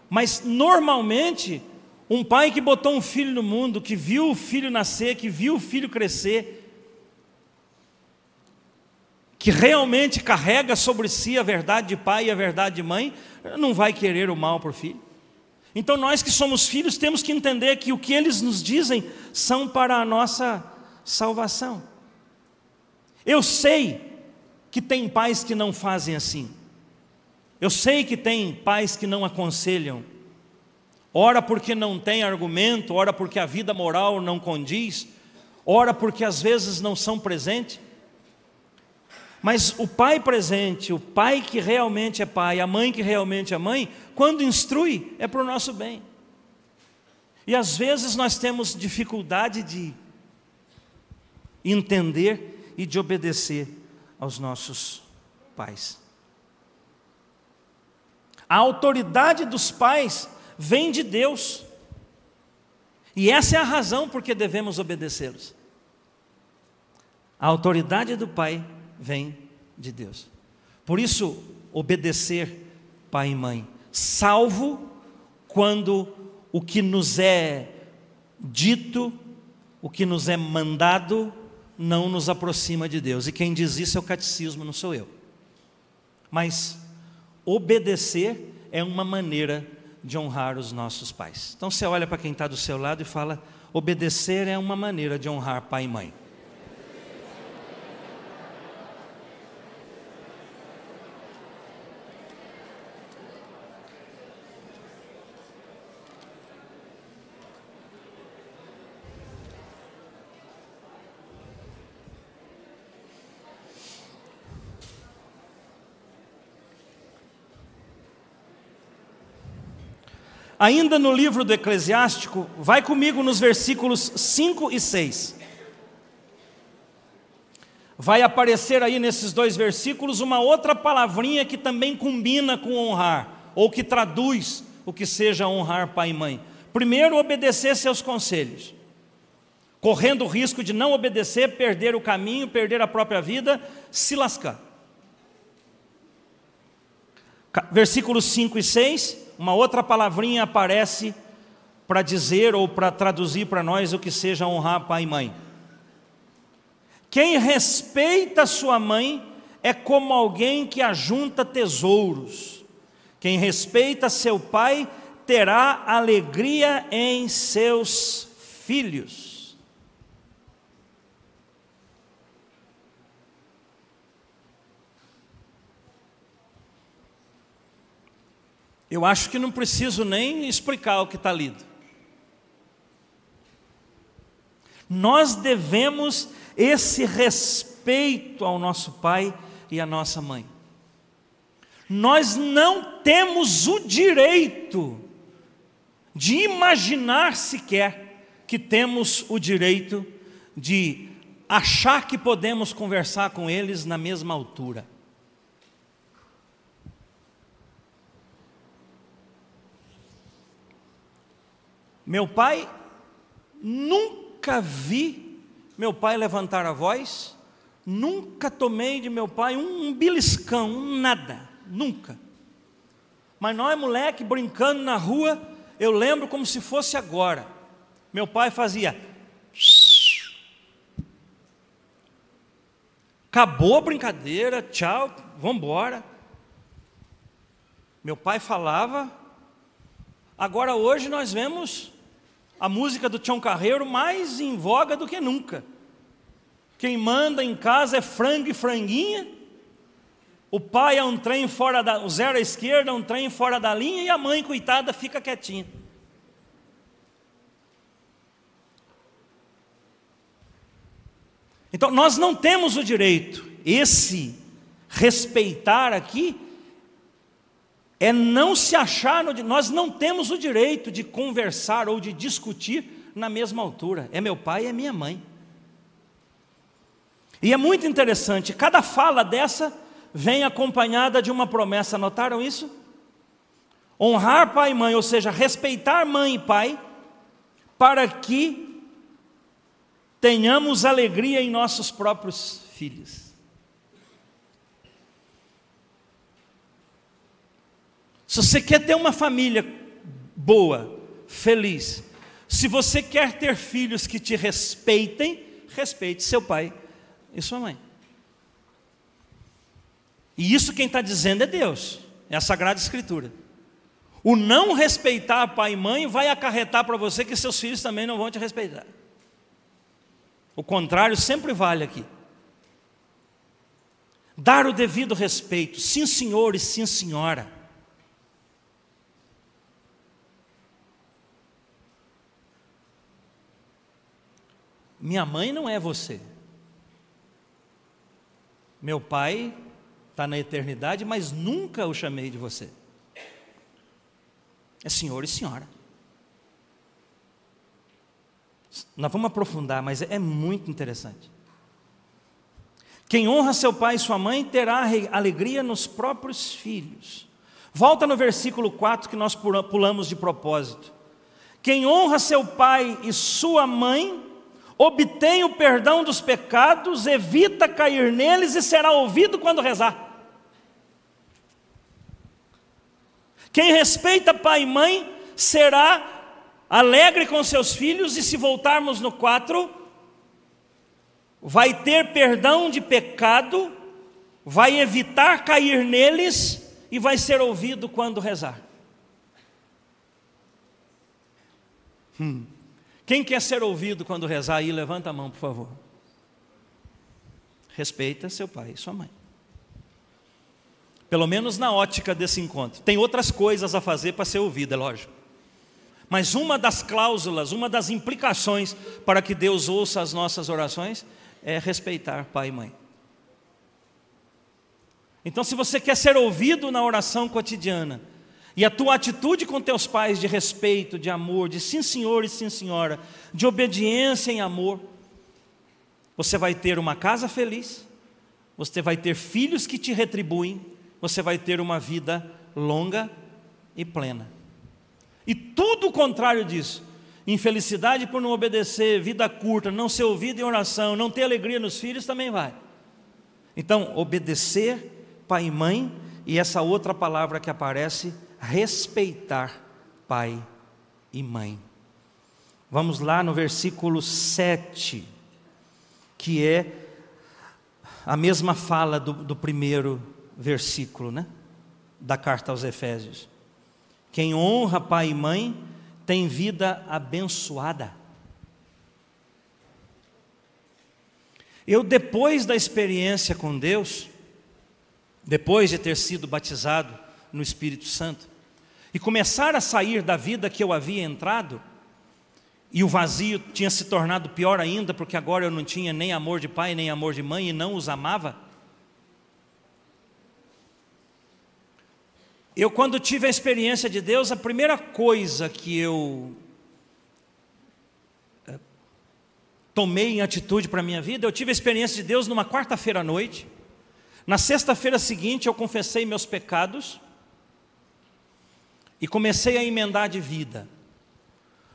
A: Mas normalmente, um pai que botou um filho no mundo, que viu o filho nascer, que viu o filho crescer, que realmente carrega sobre si a verdade de pai e a verdade de mãe, não vai querer o mal para o filho. Então nós que somos filhos temos que entender que o que eles nos dizem são para a nossa salvação. Eu sei que tem pais que não fazem assim. Eu sei que tem pais que não aconselham. Ora porque não tem argumento, ora porque a vida moral não condiz, ora porque às vezes não são presentes. Mas o pai presente, o pai que realmente é pai, a mãe que realmente é mãe, quando instrui, é para o nosso bem. E às vezes nós temos dificuldade de entender e de obedecer aos nossos pais. A autoridade dos pais vem de Deus. E essa é a razão por que devemos obedecê-los. A autoridade do pai vem de Deus. Por isso, obedecer pai e mãe, salvo quando o que nos é dito, o que nos é mandado, não nos aproxima de Deus. E quem diz isso é o catecismo, não sou eu. Mas obedecer é uma maneira de honrar os nossos pais. Então você olha para quem está do seu lado e fala: obedecer é uma maneira de honrar pai e mãe. Ainda no livro do Eclesiástico, vai comigo nos versículos 5 e 6. Vai aparecer aí nesses dois versículos uma outra palavrinha que também combina com honrar, ou que traduz o que seja honrar pai e mãe. Primeiro, obedecer seus conselhos, correndo o risco de não obedecer, perder o caminho, perder a própria vida, se lascar. Versículos 5 e 6, uma outra palavrinha aparece para dizer ou para traduzir para nós o que seja honrar pai e mãe. Quem respeita sua mãe é como alguém que ajunta tesouros. Quem respeita seu pai terá alegria em seus filhos. Eu acho que não preciso nem explicar o que está lido. Nós devemos esse respeito ao nosso pai e à nossa mãe. Nós não temos o direito de imaginar sequer que temos o direito de achar que podemos conversar com eles na mesma altura. Meu pai, nunca vi meu pai levantar a voz, nunca tomei de meu pai um beliscão, nada, nunca. Mas nós, moleque, brincando na rua, eu lembro como se fosse agora. Meu pai fazia... Acabou a brincadeira, tchau, vamos embora. Meu pai falava. Agora hoje nós vemos a música do Tião Carreiro mais em voga do que nunca. Quem manda em casa é frango e franguinha. O pai é um trem fora da... O zero à esquerda é um trem fora da linha. E a mãe, coitada, fica quietinha. Então nós não temos o direito. Esse respeitar aqui é não se achar, nós não temos o direito de conversar ou de discutir na mesma altura. É meu pai e é minha mãe. E é muito interessante, cada fala dessa vem acompanhada de uma promessa, notaram isso? Honrar pai e mãe, ou seja, respeitar mãe e pai, para que tenhamos alegria em nossos próprios filhos. Se você quer ter uma família boa, feliz, se você quer ter filhos que te respeitem, respeite seu pai e sua mãe. E isso quem está dizendo é Deus, é a Sagrada Escritura. O não respeitar pai e mãe vai acarretar para você que seus filhos também não vão te respeitar. O contrário sempre vale aqui. Dar o devido respeito, sim senhor e sim senhora. Minha mãe não é você. Meu pai está na eternidade, mas nunca o chamei de você. É senhor e senhora. Nós vamos aprofundar, mas é muito interessante. Quem honra seu pai e sua mãe terá alegria nos próprios filhos. Volta no versículo 4 que nós pulamos de propósito. Quem honra seu pai e sua mãe obtém o perdão dos pecados, evita cair neles e será ouvido quando rezar. Quem respeita pai e mãe será alegre com seus filhos, e se voltarmos no 4, vai ter perdão de pecado, vai evitar cair neles e vai ser ouvido quando rezar. Quem quer ser ouvido quando rezar aí, levanta a mão, por favor. Respeita seu pai e sua mãe. Pelo menos na ótica desse encontro. Tem outras coisas a fazer para ser ouvido, é lógico. Mas uma das cláusulas, uma das implicações para que Deus ouça as nossas orações é respeitar pai e mãe. Então, se você quer ser ouvido na oração cotidiana, e a tua atitude com teus pais de respeito, de amor, de sim senhor e sim senhora, de obediência em amor, você vai ter uma casa feliz, você vai ter filhos que te retribuem, você vai ter uma vida longa e plena. E tudo o contrário disso, infelicidade por não obedecer, vida curta, não ser ouvido em oração, não ter alegria nos filhos, também vai. Então, obedecer pai e mãe, e essa outra palavra que aparece, respeitar pai e mãe. Vamos lá no versículo 7, que é a mesma fala do primeiro versículo, né? Da carta aos Efésios. Quem honra pai e mãe tem vida abençoada. Eu, depois da experiência com Deus, depois de ter sido batizado no Espírito Santo, e começar a sair da vida que eu havia entrado, e o vazio tinha se tornado pior ainda, porque agora eu não tinha nem amor de pai, nem amor de mãe, e não os amava. Eu, quando tive a experiência de Deus, a primeira coisa que eu tomei em atitude para a minha vida, eu tive a experiência de Deus numa quarta-feira à noite. Na sexta-feira seguinte eu confessei meus pecados e comecei a emendar de vida.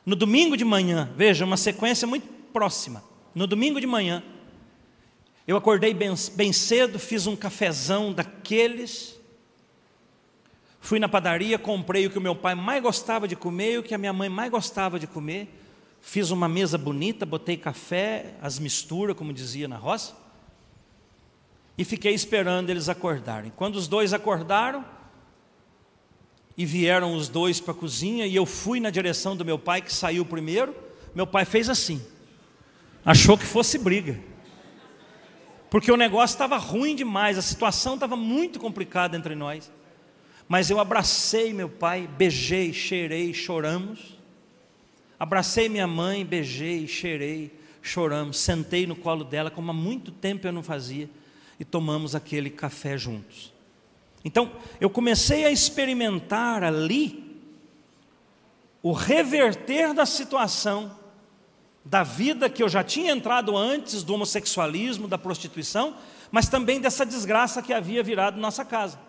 A: No domingo de manhã, veja, uma sequência muito próxima. No domingo de manhã, eu acordei bem cedo, fiz um cafezão daqueles, fui na padaria, comprei o que o meu pai mais gostava de comer e o que a minha mãe mais gostava de comer, fiz uma mesa bonita, botei café, as misturas, como dizia na roça, e fiquei esperando eles acordarem. Quando os dois acordaram, e vieram os dois para a cozinha, e eu fui na direção do meu pai, que saiu primeiro, meu pai fez assim, achou que fosse briga, porque o negócio estava ruim demais, a situação estava muito complicada entre nós, mas eu abracei meu pai, beijei, cheirei, choramos, abracei minha mãe, beijei, cheirei, choramos, sentei no colo dela, como há muito tempo eu não fazia, e tomamos aquele café juntos. Então, eu comecei a experimentar ali o reverter da situação, da vida que eu já tinha entrado antes, do homossexualismo, da prostituição, mas também dessa desgraça que havia virado nossa casa.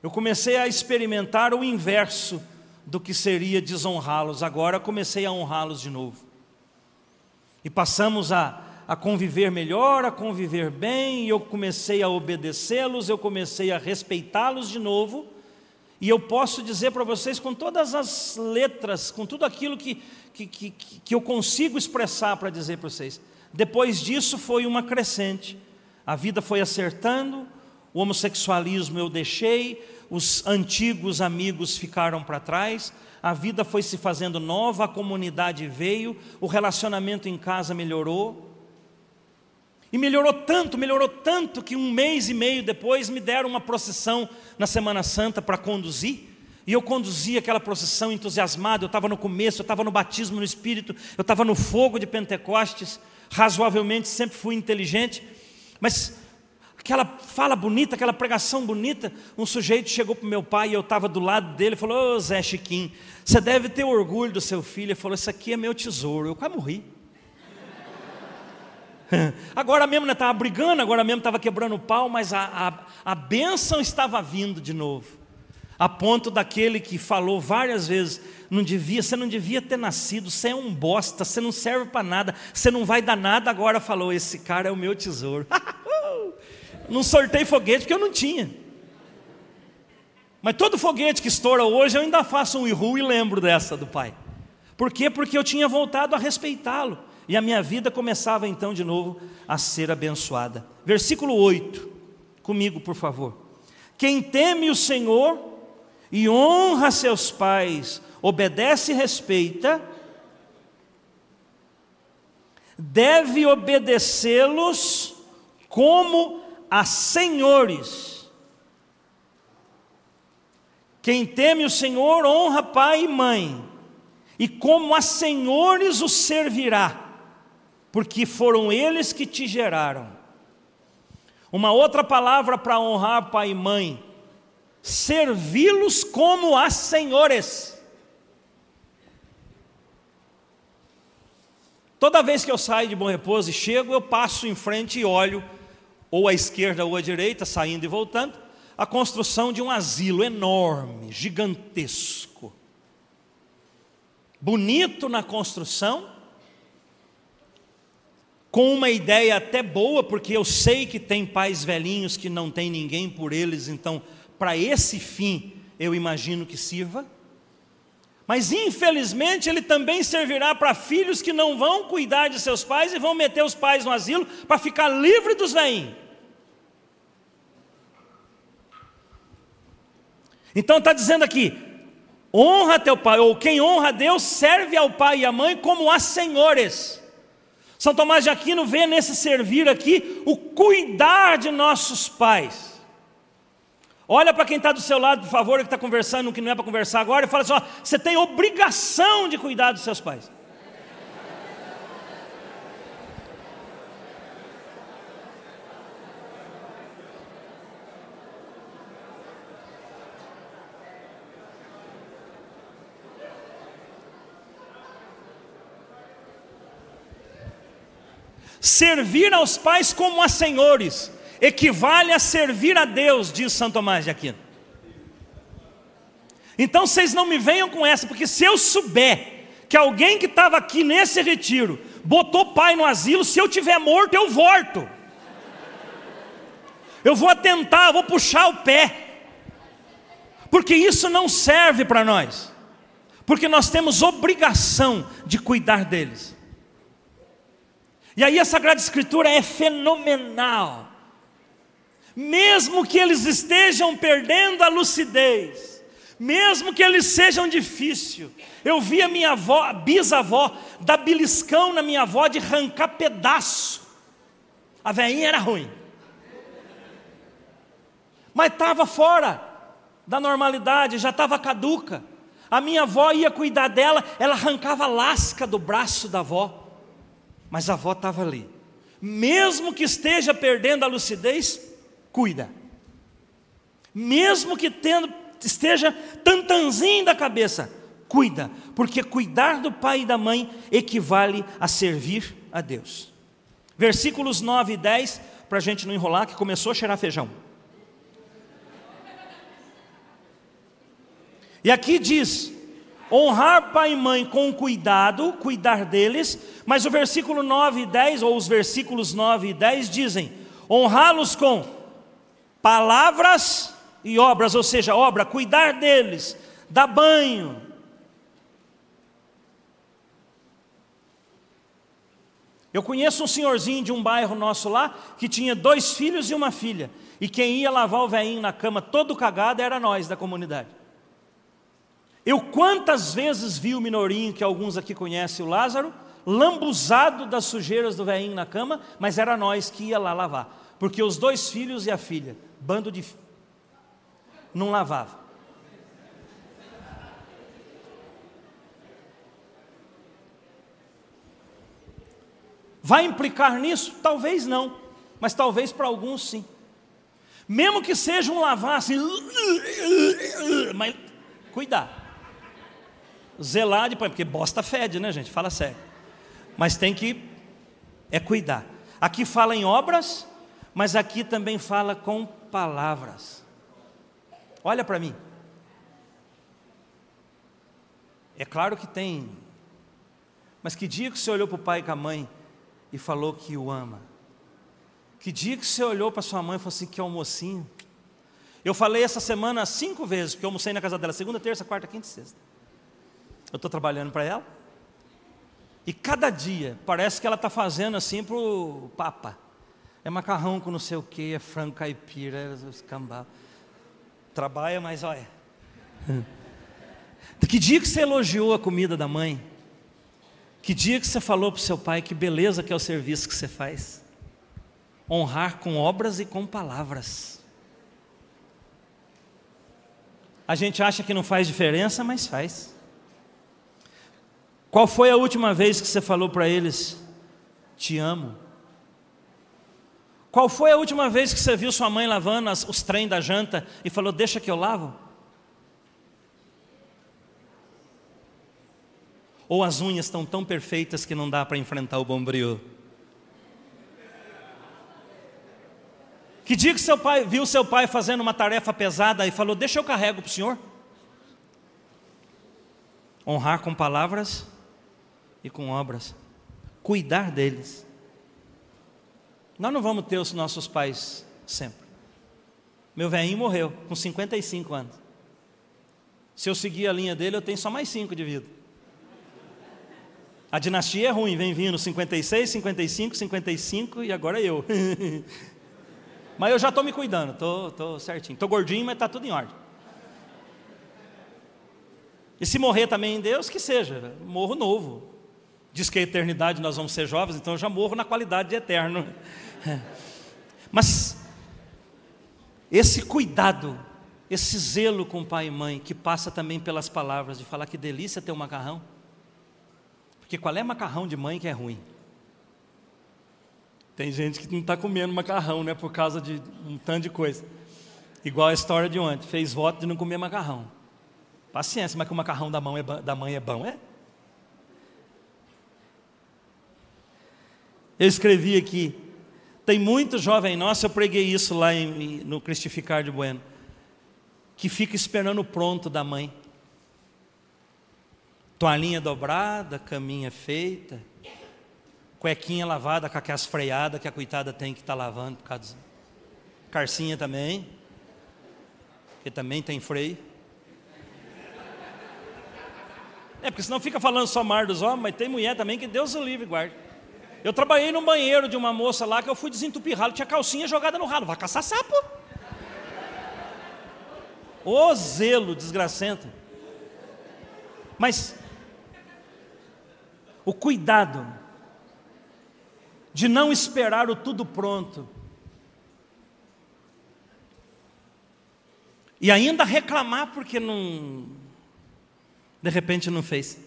A: Eu comecei a experimentar o inverso do que seria desonrá-los, agora comecei a honrá-los de novo. E passamos a conviver melhor, a conviver bem, e eu comecei a obedecê-los, eu comecei a respeitá-los de novo, E eu posso dizer para vocês com todas as letras, com tudo aquilo que eu consigo expressar para dizer para vocês. Depois disso foi uma crescente. A vida foi acertando, o homossexualismo eu deixei, os antigos amigos ficaram para trás, a vida foi se fazendo nova, a comunidade veio, o relacionamento em casa melhorou. E melhorou tanto que 1 mês e meio depois me deram uma procissão na Semana Santa para conduzir. E eu conduzi aquela procissão entusiasmado, eu estava no começo, eu estava no batismo no Espírito, eu estava no fogo de Pentecostes, razoavelmente sempre fui inteligente. Mas aquela fala bonita, aquela pregação bonita, um sujeito chegou para o meu pai e eu estava do lado dele e falou: ô Zé Chiquinho, você deve ter orgulho do seu filho. Ele falou: isso aqui é meu tesouro. Eu quase morri. Agora mesmo eu estava brigando, agora mesmo estava quebrando o pau, mas a bênção estava vindo de novo. A ponto daquele que falou várias vezes: você não devia ter nascido, você é um bosta, você não serve para nada, você não vai dar nada. Agora falou: esse cara é o meu tesouro. Não sortei foguete porque eu não tinha. Mas todo foguete que estoura hoje eu ainda faço um ihu e lembro dessa do pai. Por quê? Porque eu tinha voltado a respeitá-lo. E a minha vida começava então de novo a ser abençoada. Versículo 8, comigo por favor. Quem teme o Senhor e honra seus pais, obedece e respeita, deve obedecê-los como a senhores. Quem teme o Senhor honra pai e mãe, e como a senhores os servirá, porque foram eles que te geraram. Uma outra palavra para honrar pai e mãe: servi-los como a senhores. Toda vez que eu saio de Bom Repouso e chego, eu passo em frente e olho, ou à esquerda ou à direita, saindo e voltando, a construção de um asilo enorme, gigantesco. Bonito na construção, com uma ideia até boa, porque eu sei que tem pais velhinhos que não tem ninguém por eles, então para esse fim eu imagino que sirva. Mas infelizmente ele também servirá para filhos que não vão cuidar de seus pais e vão meter os pais no asilo para ficar livre dos velhinhos. Então está dizendo aqui: honra teu pai, ou quem honra a Deus serve ao pai e à mãe como a senhores. São Tomás de Aquino vê nesse servir aqui o cuidar de nossos pais. Olha para quem está do seu lado, por favor, que está conversando, que não é para conversar agora, e fala assim: ó, você tem obrigação de cuidar dos seus pais. Servir aos pais como a senhores equivale a servir a Deus, diz São Tomás de Aquino. Então vocês não me venham com essa, porque se eu souber que alguém que estava aqui nesse retiro botou pai no asilo, se eu tiver morto eu volto. Eu vou atentar, eu vou puxar o pé, porque isso não serve para nós, porque nós temos obrigação de cuidar deles. E aí a Sagrada Escritura é fenomenal. Mesmo que eles estejam perdendo a lucidez, mesmo que eles sejam difíceis. Eu vi a minha avó, a bisavó, dar beliscão na minha avó de arrancar pedaço. A velhinha era ruim, mas estava fora da normalidade, já estava caduca. A minha avó ia cuidar dela, ela arrancava a lasca do braço da avó. Mas a avó estava ali. Mesmo que esteja perdendo a lucidez, cuida. Mesmo que esteja tantanzinho da cabeça, cuida. Porque cuidar do pai e da mãe equivale a servir a Deus. Versículos 9 e 10, para a gente não enrolar, que começou a cheirar feijão. E aqui diz: honrar pai e mãe com cuidado, cuidar deles. Mas o versículo 9 e 10, ou os versículos 9 e 10 dizem: honrá-los com palavras e obras, ou seja, obra, cuidar deles, dar banho. Eu conheço um senhorzinho de um bairro nosso lá, que tinha 2 filhos e uma filha, e quem ia lavar o velhinho na cama todo cagado era nós da comunidade. Eu quantas vezes vi o Minorinho, que alguns aqui conhecem, o Lázaro, lambuzado das sujeiras do velhinho na cama, mas era nós que ia lá lavar, porque os 2 filhos e a filha, bando de... não lavava. Vai implicar nisso? Talvez não, mas talvez para alguns sim. Mesmo que seja um lavar assim, mas cuidar. Zelar depois, porque bosta fede, né, gente? Fala sério. Mas tem que cuidar. Aqui fala em obras, mas aqui também fala com palavras. Olha para mim. É claro que tem. Mas que dia que você olhou para o pai e com a mãe e falou que o ama? Que dia que você olhou para sua mãe e falou assim, que almocinho? Eu falei essa semana 5 vezes, porque eu almocei na casa dela segunda, terça, quarta, quinta e sexta. Eu estou trabalhando para ela. E cada dia, parece que ela está fazendo assim para o papa. É macarrão com não sei o que, é frango caipira, é escambau. Trabalha, mas olha. Que dia que você elogiou a comida da mãe? Que dia que você falou para o seu pai que beleza que é o serviço que você faz? Honrar com obras e com palavras. A gente acha que não faz diferença, mas faz. Qual foi a última vez que você falou para eles, te amo? Qual foi a última vez que você viu sua mãe lavando os trem da janta e falou, deixa que eu lavo? Ou as unhas estão tão perfeitas que não dá para enfrentar o bombril? Que dia que seu pai viu seu pai fazendo uma tarefa pesada e falou, deixa eu carrego para o senhor? Honrar com palavras e com obras. Cuidar deles. Nós não vamos ter os nossos pais sempre. Meu velhinho morreu com 55 anos. Se eu seguir a linha dele, eu tenho só mais 5 de vida. A dinastia é ruim, vem vindo 56, 55, 55 e agora eu. Mas eu já estou me cuidando, estou certinho. Estou gordinho, mas está tudo em ordem. E se morrer também em Deus, que seja, morro novo. Diz que a eternidade nós vamos ser jovens, então eu já morro na qualidade de eterno. Mas esse cuidado, esse zelo com pai e mãe, que passa também pelas palavras, de falar que delícia ter um macarrão. Porque qual é macarrão de mãe que é ruim? Tem gente que não está comendo macarrão, né, por causa de um tanto de coisa. Igual a história de ontem, fez voto de não comer macarrão. Paciência, mas que o macarrão da mãe é bom, é? Eu escrevi aqui, tem muito jovem nosso, eu preguei isso lá no Cristificar de Bueno, que fica esperando o pronto da mãe. Toalhinha dobrada, caminha feita, cuequinha lavada com aquelas freadas que a coitada tem que estar lavando por causa carcinha também, que também tem freio. Porque senão fica falando só mar dos homens, mas tem mulher também que Deus o livre guarde. Eu trabalhei no banheiro de uma moça lá que eu fui desentupir ralo, tinha calcinha jogada no ralo, vai caçar sapo. Ô zelo desgracento. Mas o cuidado de não esperar o tudo pronto e ainda reclamar porque não, de repente não fez.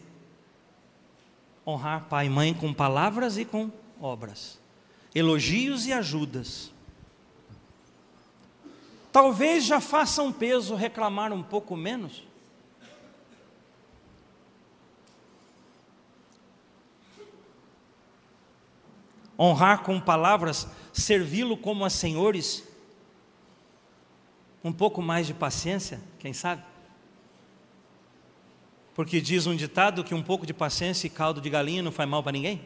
A: Honrar pai e mãe com palavras e com obras, elogios e ajudas. Talvez já faça um peso reclamar um pouco menos. Honrar com palavras, servi-lo como a senhores, um pouco mais de paciência, quem sabe? Porque diz um ditado que um pouco de paciência e caldo de galinha não faz mal para ninguém.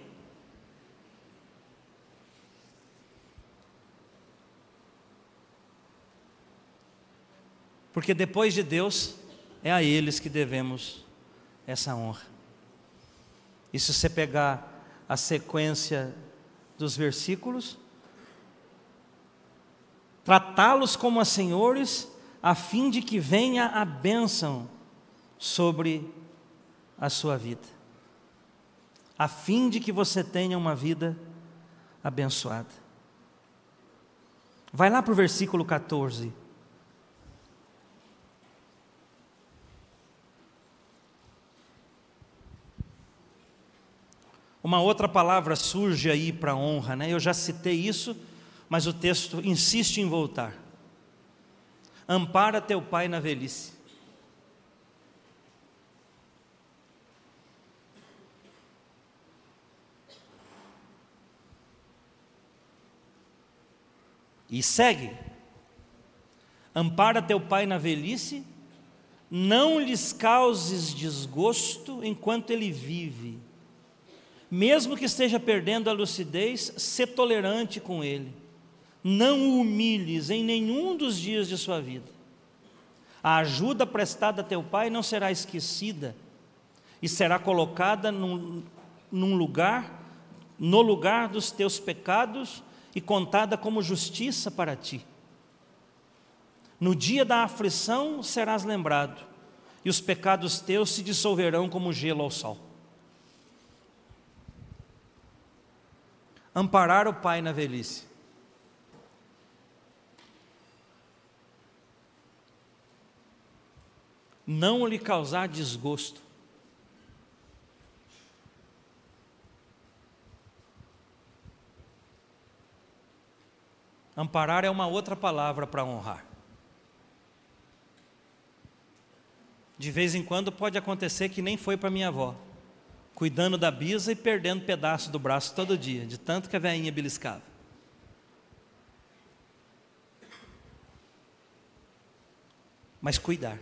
A: porque depois de Deus, é a eles que devemos essa honra. E se você pegar a sequência dos versículos, tratá-los como a senhores, a fim de que venha a bênção sobre a sua vida, a fim de que você tenha uma vida abençoada. Vai lá para o versículo 14. Uma outra palavra surge aí para honra, né? Eu já citei isso, mas o texto insiste em voltar. Ampara teu pai na velhice. E segue. Ampara teu pai na velhice, não lhes causes desgosto enquanto ele vive. Mesmo que esteja perdendo a lucidez, sê tolerante com ele. Não o humilhes em nenhum dos dias de sua vida. A ajuda prestada a teu pai não será esquecida e será colocada no lugar dos teus pecados e contada como justiça para ti. No dia da aflição serás lembrado, e os pecados teus se dissolverão como gelo ao sol. Amparar o pai na velhice. Não lhe causar desgosto. Amparar é uma outra palavra para honrar. De vez em quando pode acontecer que nem foi para minha avó, cuidando da bisa e perdendo pedaço do braço todo dia, de tanto que a velhinha beliscava. Mas cuidar,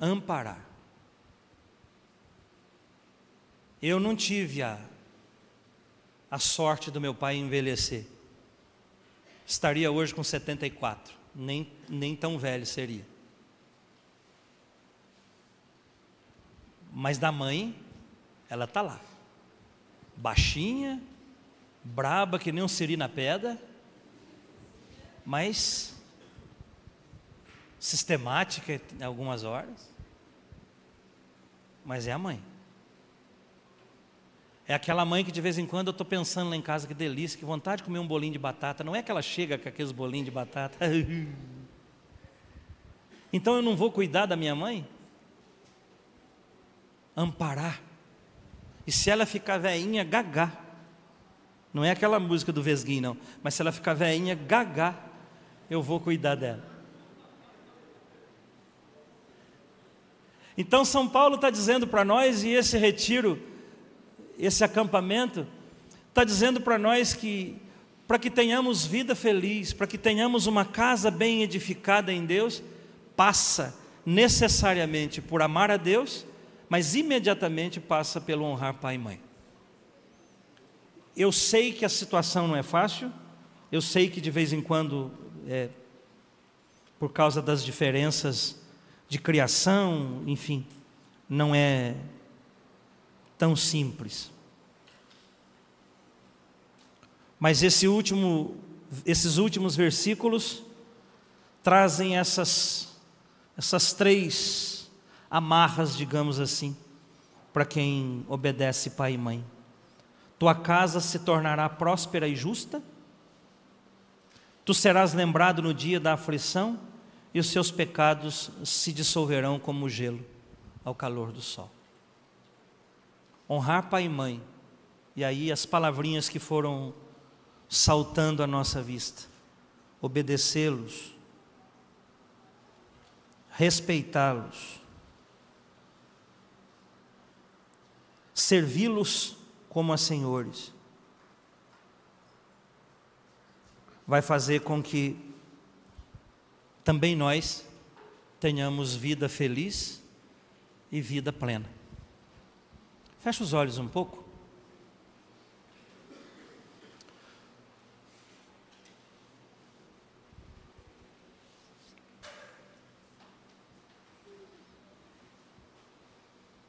A: amparar. Eu não tive a sorte do meu pai envelhecer. Estaria hoje com 74, nem tão velho seria. Mas da mãe, ela está lá, baixinha, braba que nem um siri na pedra, mas sistemática em algumas horas. Mas é a mãe. É aquela mãe que de vez em quando eu estou pensando lá em casa, que delícia, que vontade de comer um bolinho de batata. Não é que ela chega com aqueles bolinhos de batata. Então eu não vou cuidar da minha mãe? Amparar. E se ela ficar velhinha, gagá. Não é aquela música do Vesguinho, não. Mas se ela ficar velhinha, gagá, eu vou cuidar dela. Então São Paulo está dizendo para nós, e esse retiro, esse acampamento, está dizendo para nós que, para que tenhamos vida feliz, para que tenhamos uma casa bem edificada em Deus, passa necessariamente por amar a Deus, mas imediatamente passa pelo honrar pai e mãe. Eu sei que a situação não é fácil, eu sei que de vez em quando, por causa das diferenças de criação, enfim, não é tão simples. Mas esses últimos versículos trazem essas três amarras, digamos assim, para quem obedece pai e mãe. Tua casa se tornará próspera e justa, tu serás lembrado no dia da aflição, e os seus pecados se dissolverão como gelo ao calor do sol. Honrar pai e mãe, e aí as palavrinhas que foram saltando à nossa vista: obedecê-los, respeitá-los, servi-los como a senhores, vai fazer com que também nós tenhamos vida feliz e vida plena. Fecha os olhos um pouco.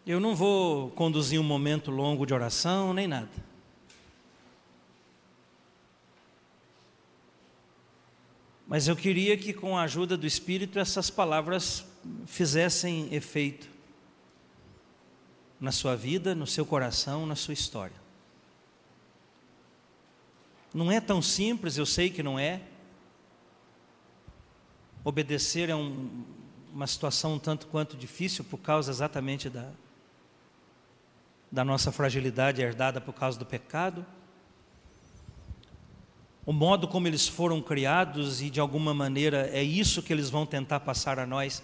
A: Eu não vou conduzir um momento longo de oração, nem nada. Mas eu queria que, com a ajuda do Espírito, essas palavras fizessem efeito na sua vida, no seu coração, na sua história. Não é tão simples, eu sei que não é. Obedecer é uma situação um tanto quanto difícil por causa exatamente da nossa fragilidade herdada por causa do pecado. O modo como eles foram criados e de alguma maneira é isso que eles vão tentar passar a nós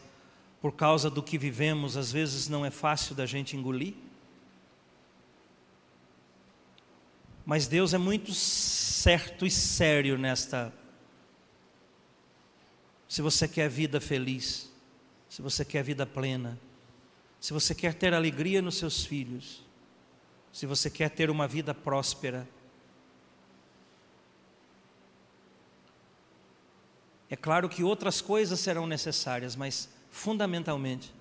A: por causa do que vivemos, às vezes não é fácil da gente engolir. Mas Deus é muito certo e sério nesta. Se você quer vida feliz, se você quer vida plena, se você quer ter alegria nos seus filhos, se você quer ter uma vida próspera, é claro que outras coisas serão necessárias, mas fundamentalmente,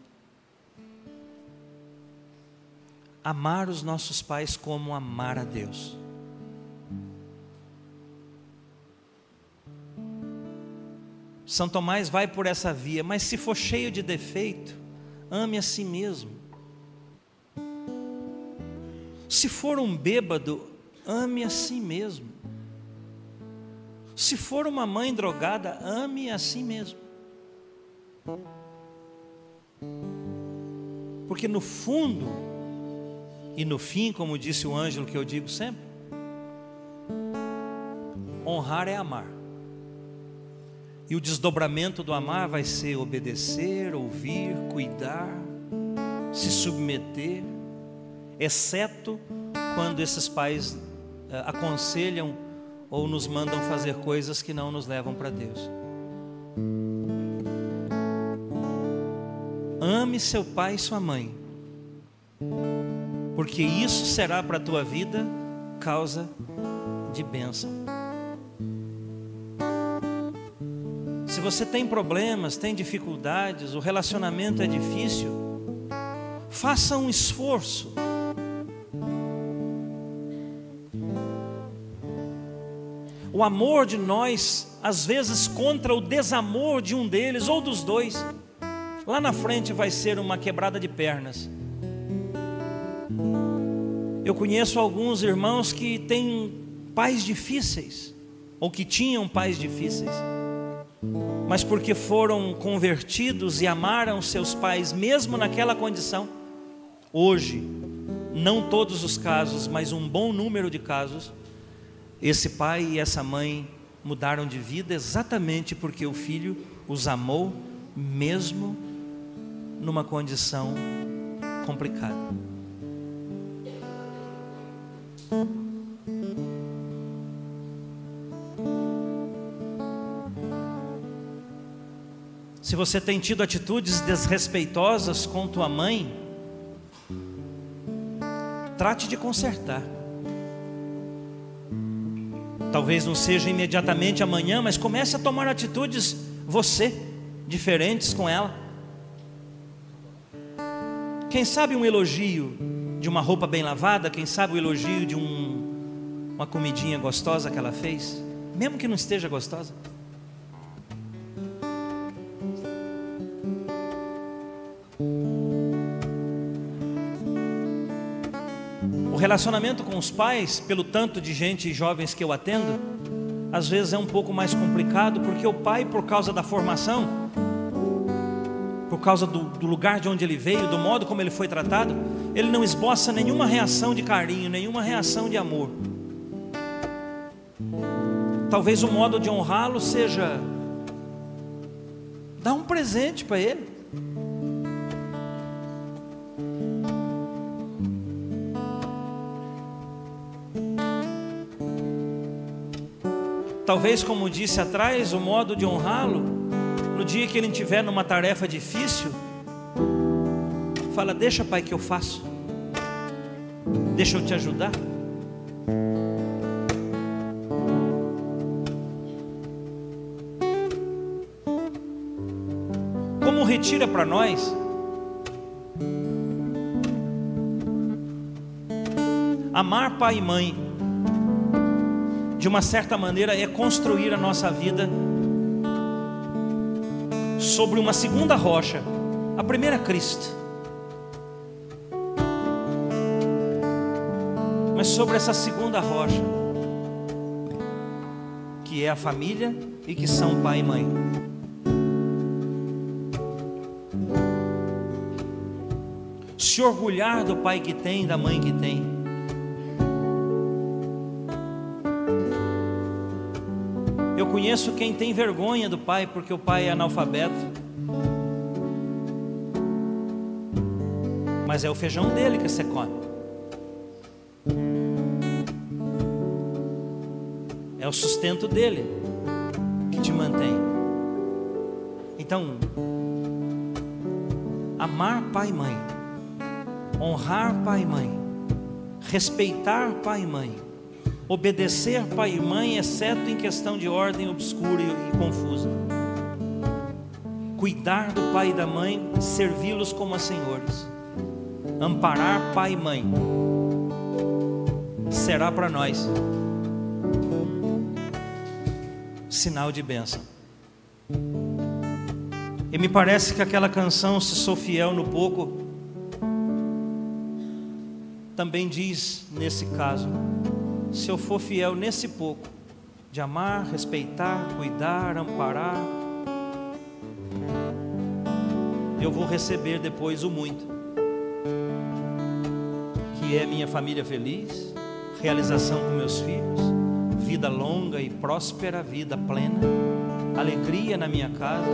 A: amar os nossos pais como amar a Deus. São Tomás vai por essa via, mas se for cheio de defeito, ame a si mesmo. Se for um bêbado, ame a si mesmo. Se for uma mãe drogada, ame a si mesmo. Porque no fundo e no fim, como disse o Ângelo, que eu digo sempre, honrar é amar. E o desdobramento do amar vai ser obedecer, ouvir, cuidar, se submeter, exceto quando esses pais aconselham ou nos mandam fazer coisas que não nos levam para Deus. Ame seu pai e sua mãe, porque isso será para a tua vida causa de bênção. Se você tem problemas, tem dificuldades, o relacionamento é difícil, faça um esforço. O amor de nós, às vezes, contra o desamor de um deles ou dos dois, lá na frente vai ser uma quebrada de pernas. Eu conheço alguns irmãos que têm pais difíceis, ou que tinham pais difíceis, mas porque foram convertidos e amaram seus pais mesmo naquela condição, hoje, não todos os casos, mas um bom número de casos, esse pai e essa mãe mudaram de vida exatamente porque o filho os amou mesmo numa condição complicada. Se você tem tido atitudes desrespeitosas com tua mãe, trate de consertar. Talvez não seja imediatamente amanhã, mas comece a tomar atitudes diferentes com ela. Quem sabe um elogio de uma roupa bem lavada, quem sabe o elogio de uma comidinha gostosa que ela fez, mesmo que não esteja gostosa. O relacionamento com os pais, pelo tanto de gente jovens que eu atendo, às vezes é um pouco mais complicado, porque o pai, por causa da formação, por causa do lugar de onde ele veio, do modo como ele foi tratado, ele não esboça nenhuma reação de carinho, nenhuma reação de amor. Talvez o modo de honrá-lo seja dar um presente para ele. Talvez, como disse atrás, o modo de honrá-lo, no dia que ele estiver numa tarefa difícil, fala: deixa, pai, que eu faço, deixa eu te ajudar. Como retira para nós Amar pai e mãe, de uma certa maneira, é construir a nossa vida sobre uma segunda rocha. A primeira é Cristo, mas sobre essa segunda rocha, que é a família e que são pai e mãe. Se orgulhar do pai que tem, da mãe que tem. Eu conheço quem tem vergonha do pai porque o pai é analfabeto, mas é o feijão dele que você come, é o sustento dele que te mantém. Então, amar pai e mãe, honrar pai e mãe, respeitar pai e mãe, obedecer pai e mãe, exceto em questão de ordem obscura e confusa. Cuidar do pai e da mãe, servi-los como a senhores. Amparar pai e mãe será para nós sinal de bênção. E me parece que aquela canção, Se Sou Fiel no Pouco, também diz nesse caso: se eu for fiel nesse pouco, de amar, respeitar, cuidar, amparar, eu vou receber depois o muito, que é minha família feliz, realização com meus filhos, vida longa e próspera, vida plena, alegria na minha casa.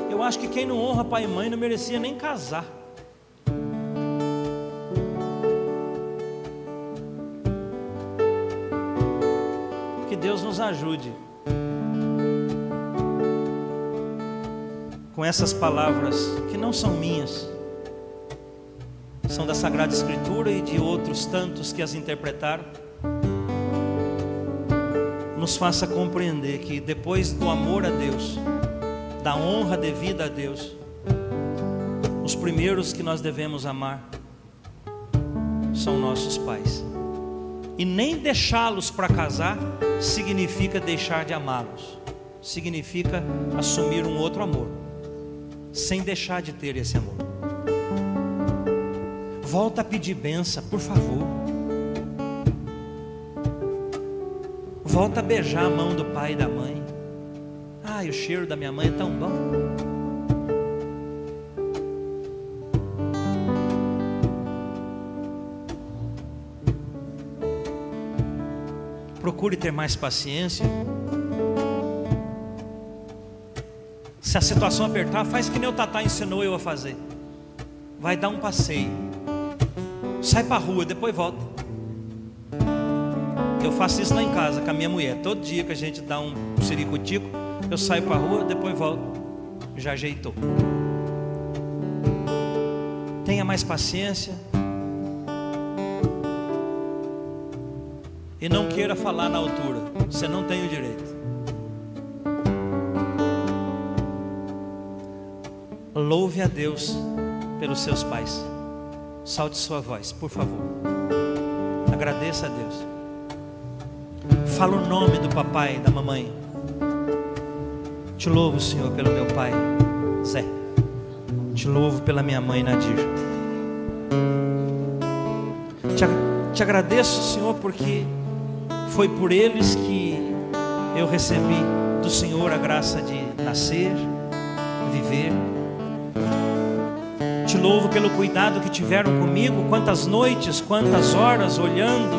A: Eu acho que quem não honra pai e mãe não merecia nem casar. Que Deus nos ajude com essas palavras que não são minhas, são da Sagrada Escritura e de outros tantos que as interpretaram. Nos faça compreender que depois do amor a Deus, da honra devida a Deus, os primeiros que nós devemos amar são nossos pais. E nem deixá-los para casar significa deixar de amá-los, significa assumir um outro amor, sem deixar de ter esse amor. Volta a pedir bênção, por favor. Volta a beijar a mão do pai e da mãe. Ai, o cheiro da minha mãe é tão bom. Procure ter mais paciência. Se a situação apertar, faz que nem o Tatá ensinou eu a fazer. Vai dar um passeio, sai pra rua, depois volta. Eu faço isso lá em casa com a minha mulher. Todo dia que a gente dá um ciricutico, eu saio pra rua, depois volto. Já ajeitou. Tenha mais paciência. E não queira falar na altura, você não tem o direito. Louve a Deus pelos seus pais. Solte sua voz, por favor. Agradeça a Deus. Fala o nome do papai e da mamãe. Te louvo, Senhor, pelo meu pai Zé. Te louvo pela minha mãe Nadir. Te agradeço, Senhor, porque foi por eles que eu recebi do Senhor a graça de nascer, viver. Te louvo pelo cuidado que tiveram comigo, quantas noites, quantas horas olhando,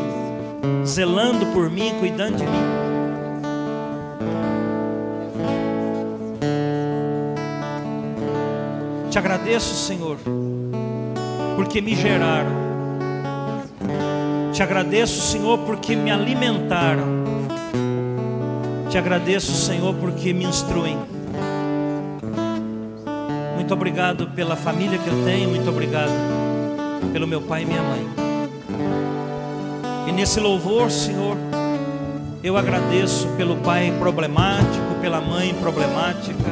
A: zelando por mim, cuidando de mim. Te agradeço, Senhor, porque me geraram. Te agradeço, Senhor, porque me alimentaram. Te agradeço, Senhor, porque me instruem. Muito obrigado pela família que eu tenho. Muito obrigado pelo meu pai e minha mãe. E nesse louvor, Senhor, eu agradeço pelo pai problemático, pela mãe problemática.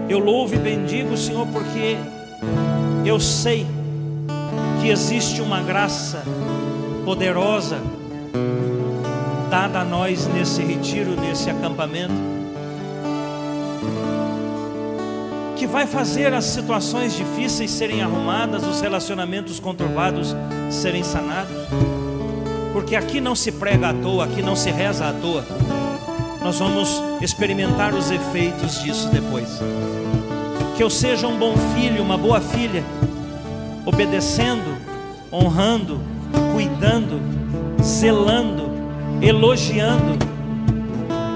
A: Eu louvo e bendigo, Senhor, porque eu sei que existe uma graça poderosa dada a nós nesse retiro, nesse acampamento, que vai fazer as situações difíceis serem arrumadas, os relacionamentos conturbados serem sanados. Porque aqui não se prega à toa, aqui não se reza à toa. Nós vamos experimentar os efeitos disso depois. Que eu seja um bom filho, uma boa filha, obedecendo, honrando, cuidando, zelando, elogiando,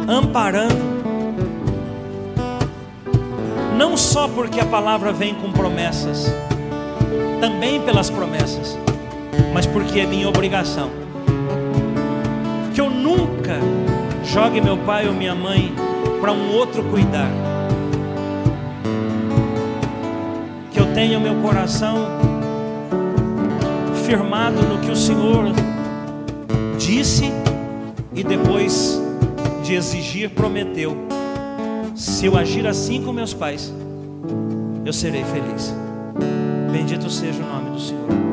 A: amparando. Não só porque a palavra vem com promessas, também pelas promessas, mas porque é minha obrigação. Que eu nunca jogue meu pai ou minha mãe para um outro cuidar. Que eu tenha o meu coração firmado no que o Senhor disse e depois de exigir prometeu. Se eu agir assim com meus pais, eu serei feliz. Bendito seja o nome do Senhor.